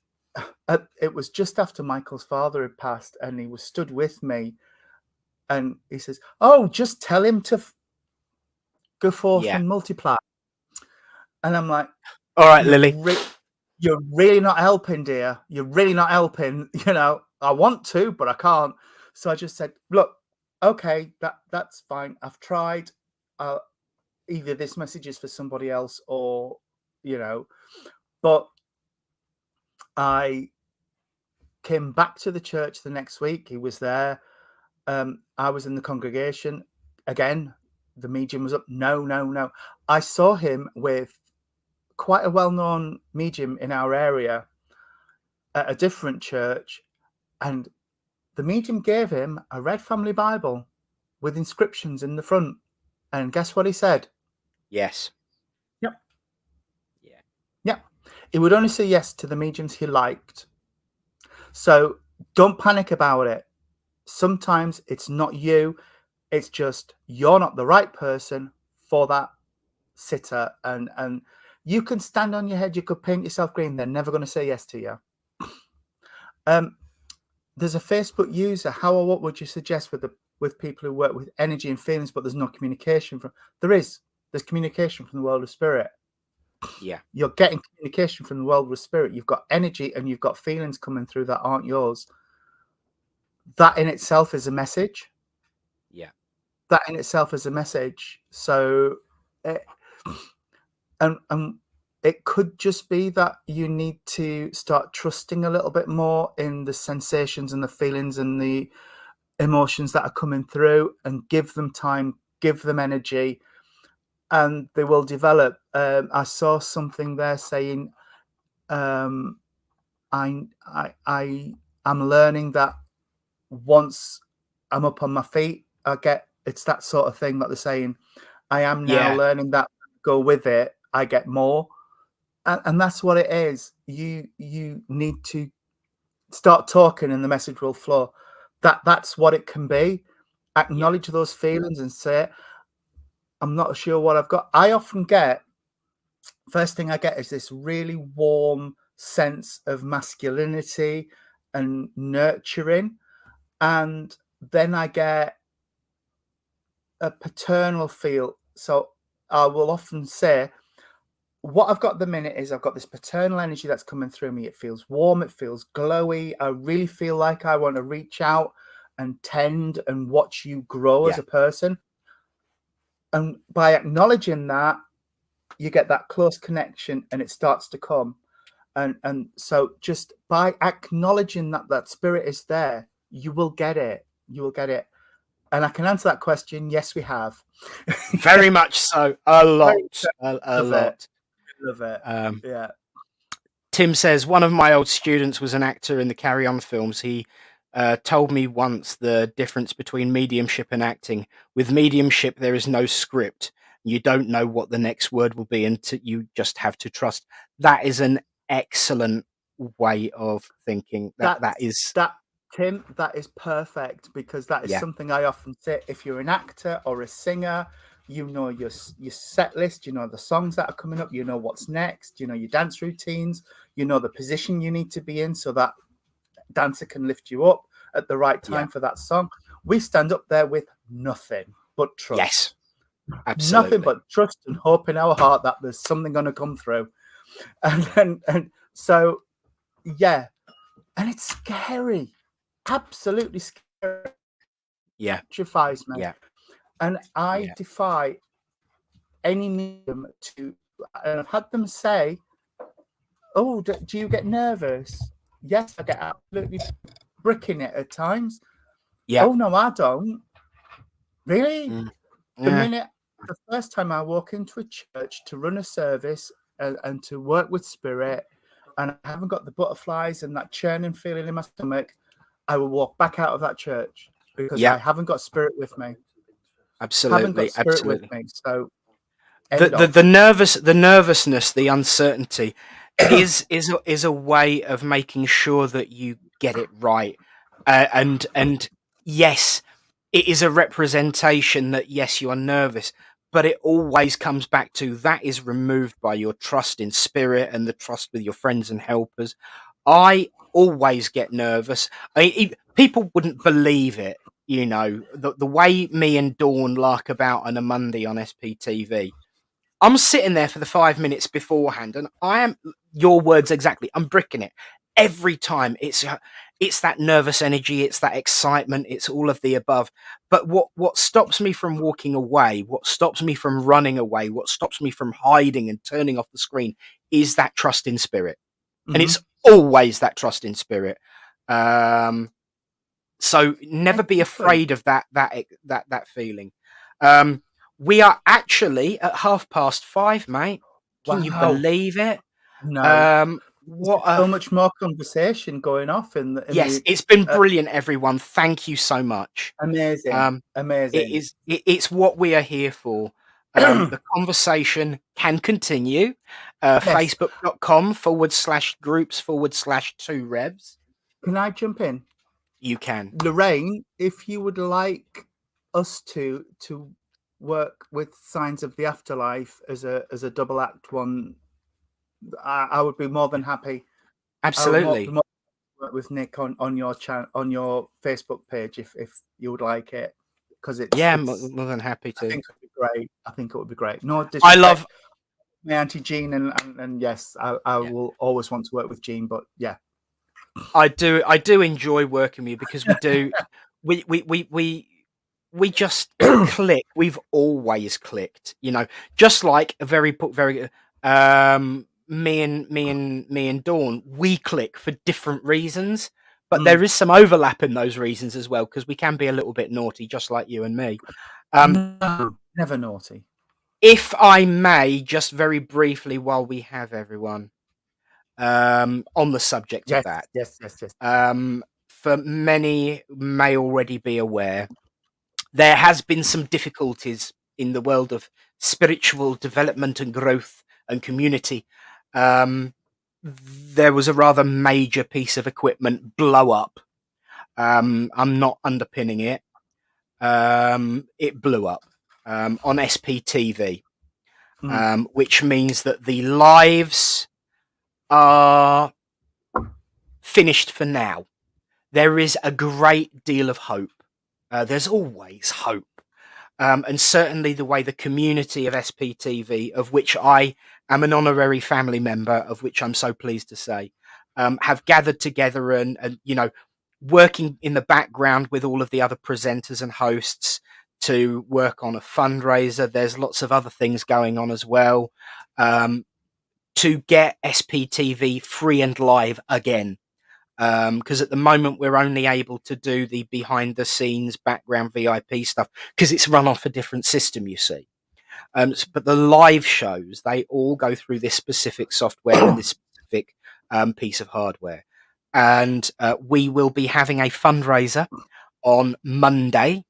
it was just after Michael's father had passed, and he was stood with me, and he says, "Oh, just tell him to go forth and multiply." And I'm like, "All right, Lily, you're really not helping, dear. You're really not helping. You know, I want to, but I can't." So I just said, "Look, okay, that's fine. I've tried. Either this message is for somebody else, or, you know." But I came back to the church the next week. He was there. I was in the congregation again. The medium was up. No. I saw him with quite a well-known medium in our area at a different church, and the medium gave him a red family Bible with inscriptions in the front. And guess what he said? Yes. Yep. Yeah. Yep. He would only say yes to the mediums he liked. So don't panic about it. Sometimes it's not you. It's just you're not the right person for that sitter. And you can stand on your head. You could paint yourself green. They're never going to say yes to you. There's a Facebook user. How or what would you suggest with people who work with energy and feelings, but there's no communication from? There's communication from the world of spirit. Yeah. You're getting communication from the world of spirit. You've got energy and you've got feelings coming through that aren't yours. That in itself is a message. Yeah. That in itself is a message. So, and it could just be that you need to start trusting a little bit more in the sensations and the feelings and the emotions that are coming through, and give them time, give them energy, and they will develop. I saw something there saying, I'm learning that once I'm up on my feet, it's that sort of thing that they're saying. I am now learning that go with it, I get more. And that's what it is. You need to start talking and the message will flow. That's what it can be. Acknowledge those feelings and say, I'm not sure what I've got. I often get, first thing I get is this really warm sense of masculinity and nurturing. And then I get a paternal feel. So I will often say, what I've got at the minute is I've got this paternal energy that's coming through me. It feels warm. It feels glowy. I really feel like I want to reach out and tend and watch you grow as a person. And by acknowledging that, you get that close connection and it starts to come. And so just by acknowledging that spirit is there, you will get it. You will get it. And I can answer that question. Yes, we have. Very much so. A lot. A lot. Love it. Yeah. Tim says, one of my old students was an actor in the Carry On films. He told me once the difference between mediumship and acting. With mediumship, there is no script. You don't know what the next word will be, and you just have to trust. That is an excellent way of thinking. Tim, that is perfect, because that is something I often say. If you're an actor or a singer, you know your set list, you know the songs that are coming up, you know what's next, you know your dance routines, you know the position you need to be in so that dancer can lift you up at the right time for that song. We stand up there with nothing but trust. Yes, absolutely. Nothing but trust and hope in our heart that there's something going to come through. And so, yeah. And it's scary. Absolutely scary. Yeah. Petrifies me. Yeah. And I defy any medium to, and I've had them say, oh, do you get nervous? Yes, I get absolutely bricking it at times. Yeah. Oh, no, I don't. Really? The first time I walk into a church to run a service and to work with spirit, and I haven't got the butterflies and that churning feeling in my stomach, I will walk back out of that church because I haven't got spirit with me. Absolutely. Haven't got spirit with me. So the nervousness, the uncertainty is a way of making sure that you get it right. And yes, it is a representation that yes, you are nervous, but it always comes back to that is removed by your trust in spirit and the trust with your friends and helpers. I always get nervous. People wouldn't believe it, the way me and Dawn lark about on a Monday on SPTV. I'm sitting there for the 5 minutes beforehand, and I am, your words exactly, I'm bricking it every time. It's that nervous energy, it's that excitement, it's all of the above. But what stops me from walking away, what stops me from running away, what stops me from hiding and turning off the screen is that trust in spirit, and Mm-hmm. it's always that trust in spirit. So never be Excellent. afraid of that feeling. Um, we are actually at 5:30, mate. Can you Wow. believe it? No. What There's a so much more conversation going off in yes! the It's been brilliant, everyone. Thank you so much. amazing, Um, amazing. it's what we are here for. The conversation can continue. Yes. Facebook.com/groups/2 revs. Can I jump in? You can. Lorraine, if you would like us to work with Signs of the Afterlife as a double act one, I would be more than happy. I would be Absolutely. more than work with Nick on your channel, on your Facebook page if you would like it, because Yeah, I'm it's more than happy I to. think it would be great. I think it would be great. No I love. disrespect, my auntie Jean, and yes, I Yeah, will always want to work with Jean, but yeah. I do. I do enjoy working with you because we do. We just click. We've always clicked. Just like a very me and Dawn, we click for different reasons, but there is some overlap in those reasons as well because we can be a little bit naughty, just like you and me. No, never naughty. If I may, just very briefly, while we have everyone on the subject of Yes, that. yes, yes, yes. For many may already be aware, there has been some difficulties in the world of spiritual development and growth and community. There was a rather major piece of equipment blow up. I'm not underpinning it. It blew up on SPTV, which means that the lives are finished for now. There is a great deal of hope. There's always hope. And certainly the way the community of SPTV, of which I am an honorary family member, of which I'm so pleased to say, have gathered together and working in the background with all of the other presenters and hosts to work on a fundraiser. There's lots of other things going on as well, to get SPTV free and live again. Because at the moment we're only able to do the behind the scenes background VIP stuff because it's run off a different system, you see. But the live shows, they all go through this specific software and this specific piece of hardware. And we will be having a fundraiser on Monday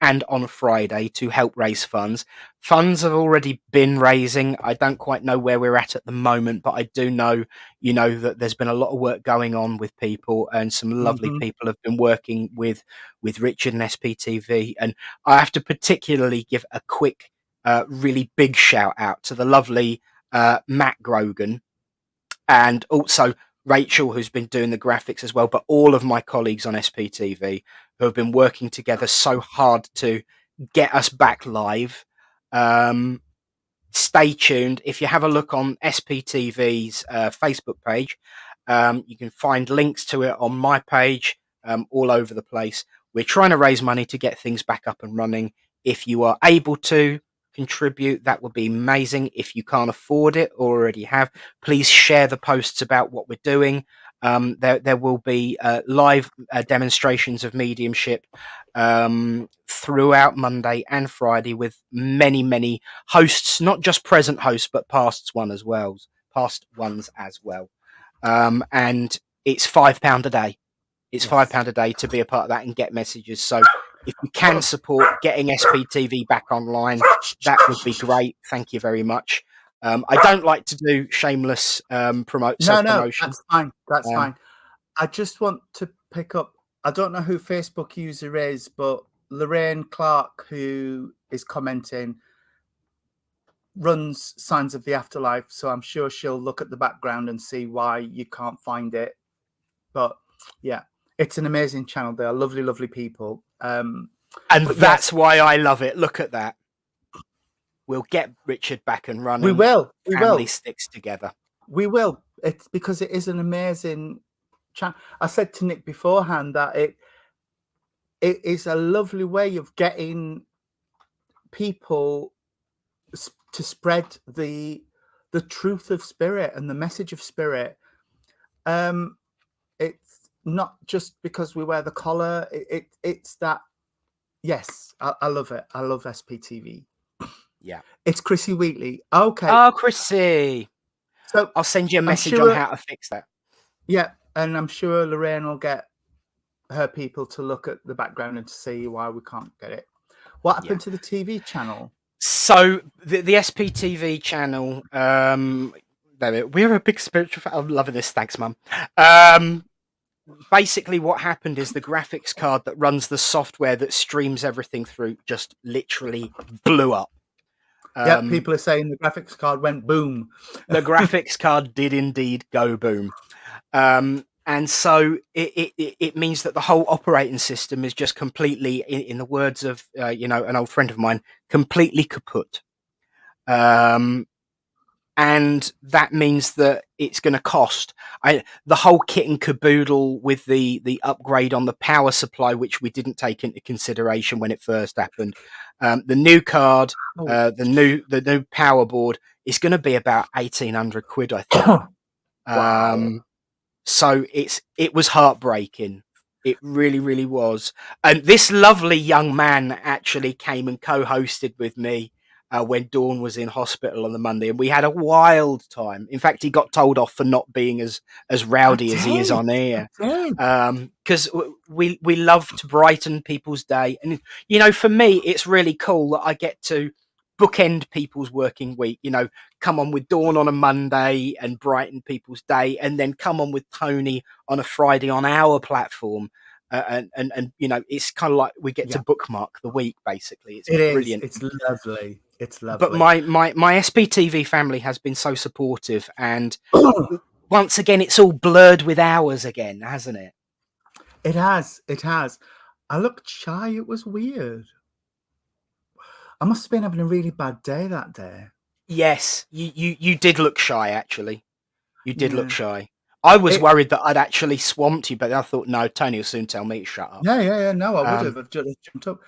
and on Friday to help raise funds. Funds have already been raising. I don't quite know where we're at the moment, but I do know, that there's been a lot of work going on with people, and some lovely Mm-hmm. people have been working with Richard and SPTV. And I have to particularly give a quick, really big shout out to the lovely Matt Grogan, and also Rachel, who's been doing the graphics as well, but all of my colleagues on SPTV who have been working together so hard to get us back live. Stay tuned. If you have a look on SPTV's Facebook page, you can find links to it on my page, all over the place. We're trying to raise money to get things back up and running. If you are able to contribute, that would be amazing. If you can't afford it or already have, please share the posts about what we're doing. There will be live demonstrations of mediumship throughout Monday and Friday with many hosts, not just present hosts, but past ones as well. And it's £5 a day. It's Yes. £5 a day to be a part of that and get messages. So if you can support getting SPTV back online, that would be great. Thank you very much. I don't like to do shameless No, self-promotion. that's fine. That's Um, fine. I just want to pick up. I don't know who Facebook user is, but Lorraine Clark, who is commenting, runs Signs of the Afterlife, so I'm sure she'll look at the background and see why you can't find it. But yeah, it's an amazing channel. They are lovely, lovely people. And but that's yes, why I love it. Look at that. We'll get Richard back and running. we will. Family sticks together. We will. It's because it is an amazing channel. I said to Nick beforehand that it is a lovely way of getting people to spread the truth of Spirit and the message of Spirit. It's not just because we wear the collar. It's that. Yes, I love it. I love SPTV. Yeah. It's Chrissy Wheatley. Okay. Oh, Chrissy. So I'll send you a message on how to fix that. Yeah, and I'm sure Lorraine will get her people to look at the background and to see why we can't get it. What happened to the TV channel? So the SPTV channel, we're a big spiritual fan. I'm loving this. Thanks, Mum. Basically what happened is the graphics card that runs the software that streams everything through just literally blew up. Yeah, people are saying the graphics card went boom. The graphics card did indeed go boom. And so it means that the whole operating system is just completely, in the words of an old friend of mine, completely kaput. And that means that it's going to cost. The whole kit and caboodle with the upgrade on the power supply, which we didn't take into consideration when it first happened. The new card, the new power board is going to be about 1,800 quid, I think. Wow. So it was heartbreaking. It really, really was. And this lovely young man actually came and co-hosted with me when Dawn was in hospital on the Monday, and we had a wild time. In fact, he got told off for not being as rowdy as he is on air, because we love to brighten people's day. And for me, it's really cool that I get to bookend people's working week. Come on with Dawn on a Monday and brighten people's day, and then come on with Tony on a Friday on our platform. And it's kind of like we get to bookmark the week. Basically, it's brilliant. It's lovely. It's lovely. But my SPTV family has been so supportive, and once again, it's all blurred with hours again, hasn't it? It has. It has. I looked shy. It was weird. I must have been having a really bad day that day. Yes, you did look shy. Actually, you did look shy. I was worried that I'd actually swamped you, but I thought, no, Tony will soon tell me to shut up. Yeah. No, I would have. I've just jumped up.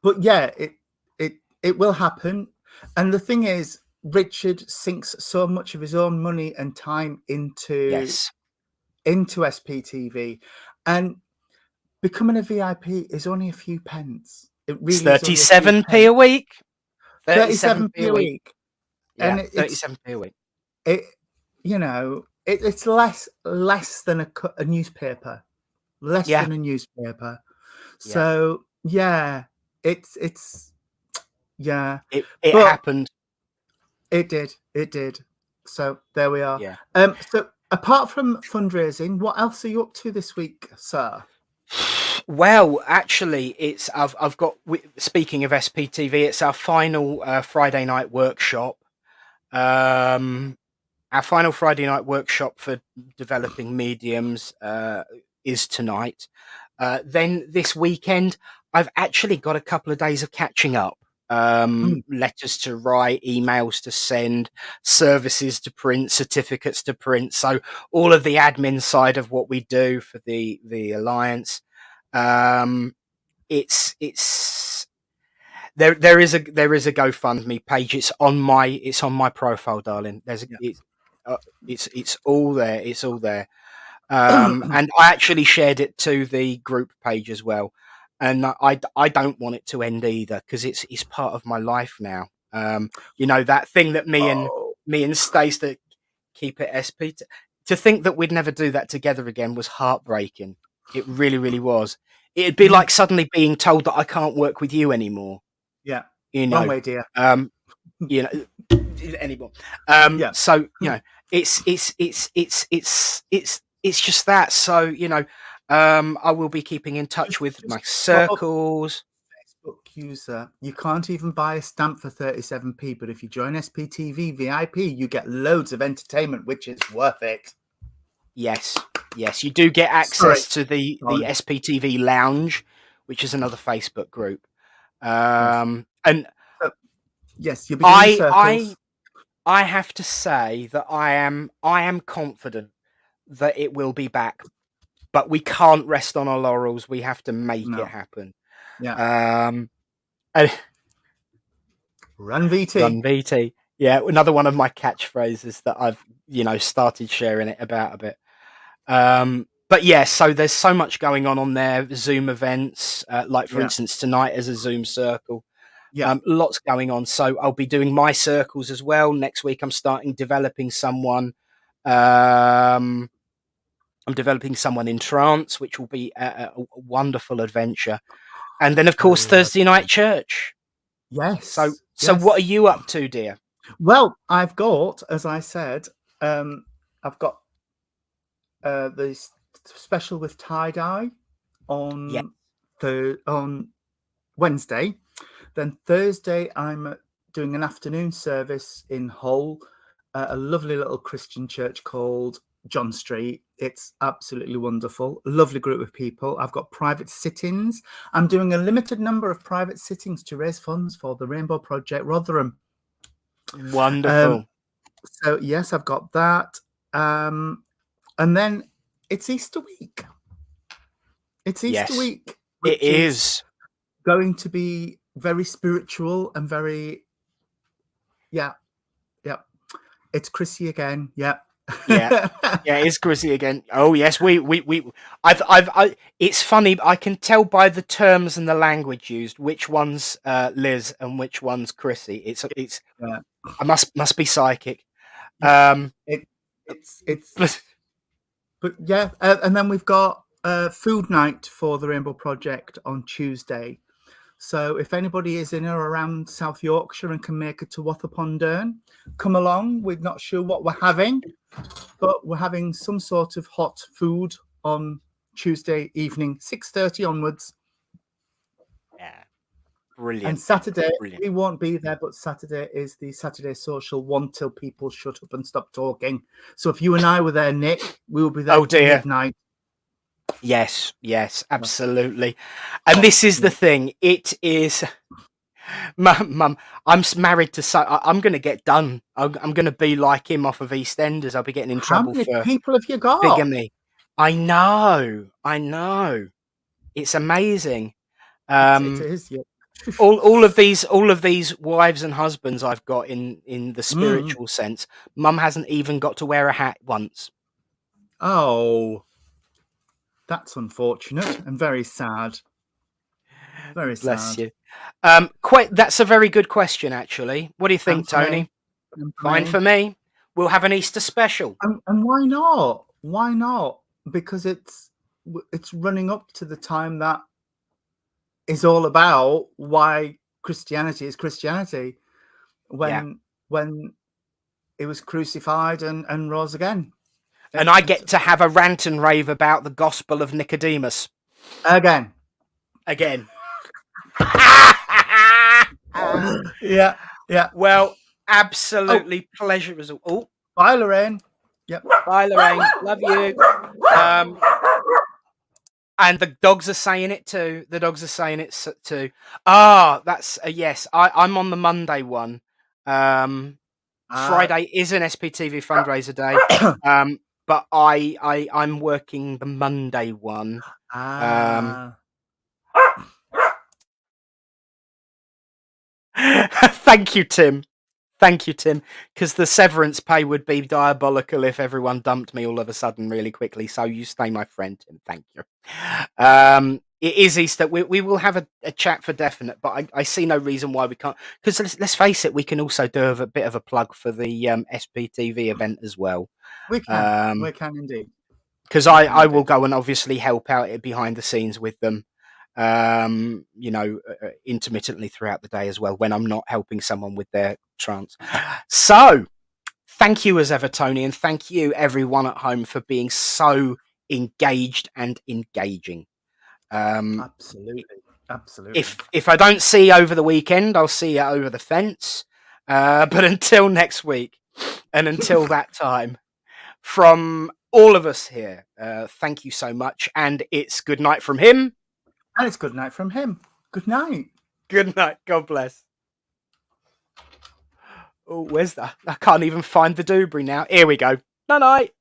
But yeah, it will happen. And the thing is, Richard sinks so much of his own money and time into SPTV, and becoming a VIP is only a few pence. It really is 37p a week. 37p a week. Yeah, and 37p a week. It's less than a newspaper, less than a newspaper. So it's it happened. It did. So there we are. Yeah. So apart from fundraising, what else are you up to this week, sir? Well, actually, I've got. Speaking of SPTV, it's our final Friday night workshop. Our final Friday night workshop for developing mediums is tonight. Then this weekend, I've actually got a couple of days of catching up. Letters to write, emails to send, services to print, certificates to print. So all of the admin side of what we do for the Alliance. It's there is a GoFundMe page. It's on my profile, darling. It's all there. It's all there. And I actually shared it to the group page as well. And I don't want it to end either, because it's part of my life now. That thing that me and Stace that keep it SP. To think that we'd never do that together again was heartbreaking. It really, really was. It'd be like suddenly being told that I can't work with you anymore. Yeah. Wrong way, dear. Anymore. So it's just that. So I will be keeping in touch with my circles. Facebook user. You can't even buy a stamp for 37p, but if you join SPTV VIP, you get loads of entertainment, which is worth it. Yes, you do get access to the SPTV Lounge, which is another Facebook group. And yes, you'll be doing I circles. I have to say that I am confident that it will be back, but we can't rest on our laurels. We have to make it happen. Yeah. And Run VT. Run VT. Yeah, another one of my catchphrases that I've started sharing it about a bit. But yeah, so there's so much going on there. Zoom events, like for instance tonight as a Zoom circle. Lots going on. So I'll be doing my circles as well. Next week I'm starting developing someone. I'm developing someone in trance, which will be a wonderful adventure. And then of course Thursday night church. Yes. So what are you up to, dear? Well, I've got, as I said, I've got the special with tie-dye on on Wednesday. Then Thursday, I'm doing an afternoon service in Hull, a lovely little Christian church called John Street. It's absolutely wonderful. A lovely group of people. I've got private sit-ins. I'm doing a limited number of private sittings to raise funds for the Rainbow Project Rotherham. Wonderful. So yes, I've got that. And then it's Easter week. It's Easter week. It is going to be very spiritual and very, yeah. It's Chrissy again. Yeah. It's Chrissy again. Oh yes, it's funny. I can tell by the terms and the language used which one's Liz and which one's Chrissy. It's. I must be psychic. It's. But yeah, and then we've got food night for the Rainbow Project on Tuesday. So if anybody is in or around South Yorkshire and can make it to Wather-upon-Dearn, come along. We're not sure what we're having, but we're having some sort of hot food on Tuesday evening, 6:30 onwards. Yeah, brilliant. And Saturday, we won't be there, but Saturday is the Saturday social one till people shut up and stop talking. So if you and I were there, Nick, we will be there till midnight. Yes, absolutely. And this is the thing. It is, Mum. I'm married to. I'm going to get done. I'm going to be like him off of EastEnders. I'll be getting in trouble for. How many people have you got? Bigamy. I know. It's amazing. It is. Yeah. all of these wives and husbands I've got in the spiritual sense. Mum hasn't even got to wear a hat once. Oh. That's unfortunate and very sad. Very Bless sad. you. That's a very good question, actually. What do you think, Tony? Fine for me. We'll have an Easter special. And why not? Why not? Because it's running up to the time that is all about why Christianity is Christianity. When it was crucified and rose again. And I get to have a rant and rave about the gospel of Nicodemus. Again. Yeah. Well, absolutely pleasure as all. Bye, Lorraine. Yep. Bye, Lorraine. Love you. And the dogs are saying it too. That's a yes. I'm on the Monday one. Friday is an SPTV fundraiser day. But I'm working the Monday one. Thank you, Tim. Because the severance pay would be diabolical if everyone dumped me all of a sudden really quickly. So you stay my friend, Tim. Thank you. It is Easter. We will have a chat for definite, but I see no reason why we can't. Because let's face it, we can also do a bit of a plug for the SPTV event as well. We can indeed. Because I will go and obviously help out behind the scenes with them. Intermittently throughout the day as well when I'm not helping someone with their trance. So thank you as ever, Tony, and thank you everyone at home for being so engaged and engaging. Absolutely. Absolutely. If I don't see you over the weekend, I'll see you over the fence. But until next week, and until that time, from all of us here, thank you so much. And it's good night from him. And it's good night from him. Good night. Good night. God bless. Oh, where's that? I can't even find the doobry now. Here we go. Night night.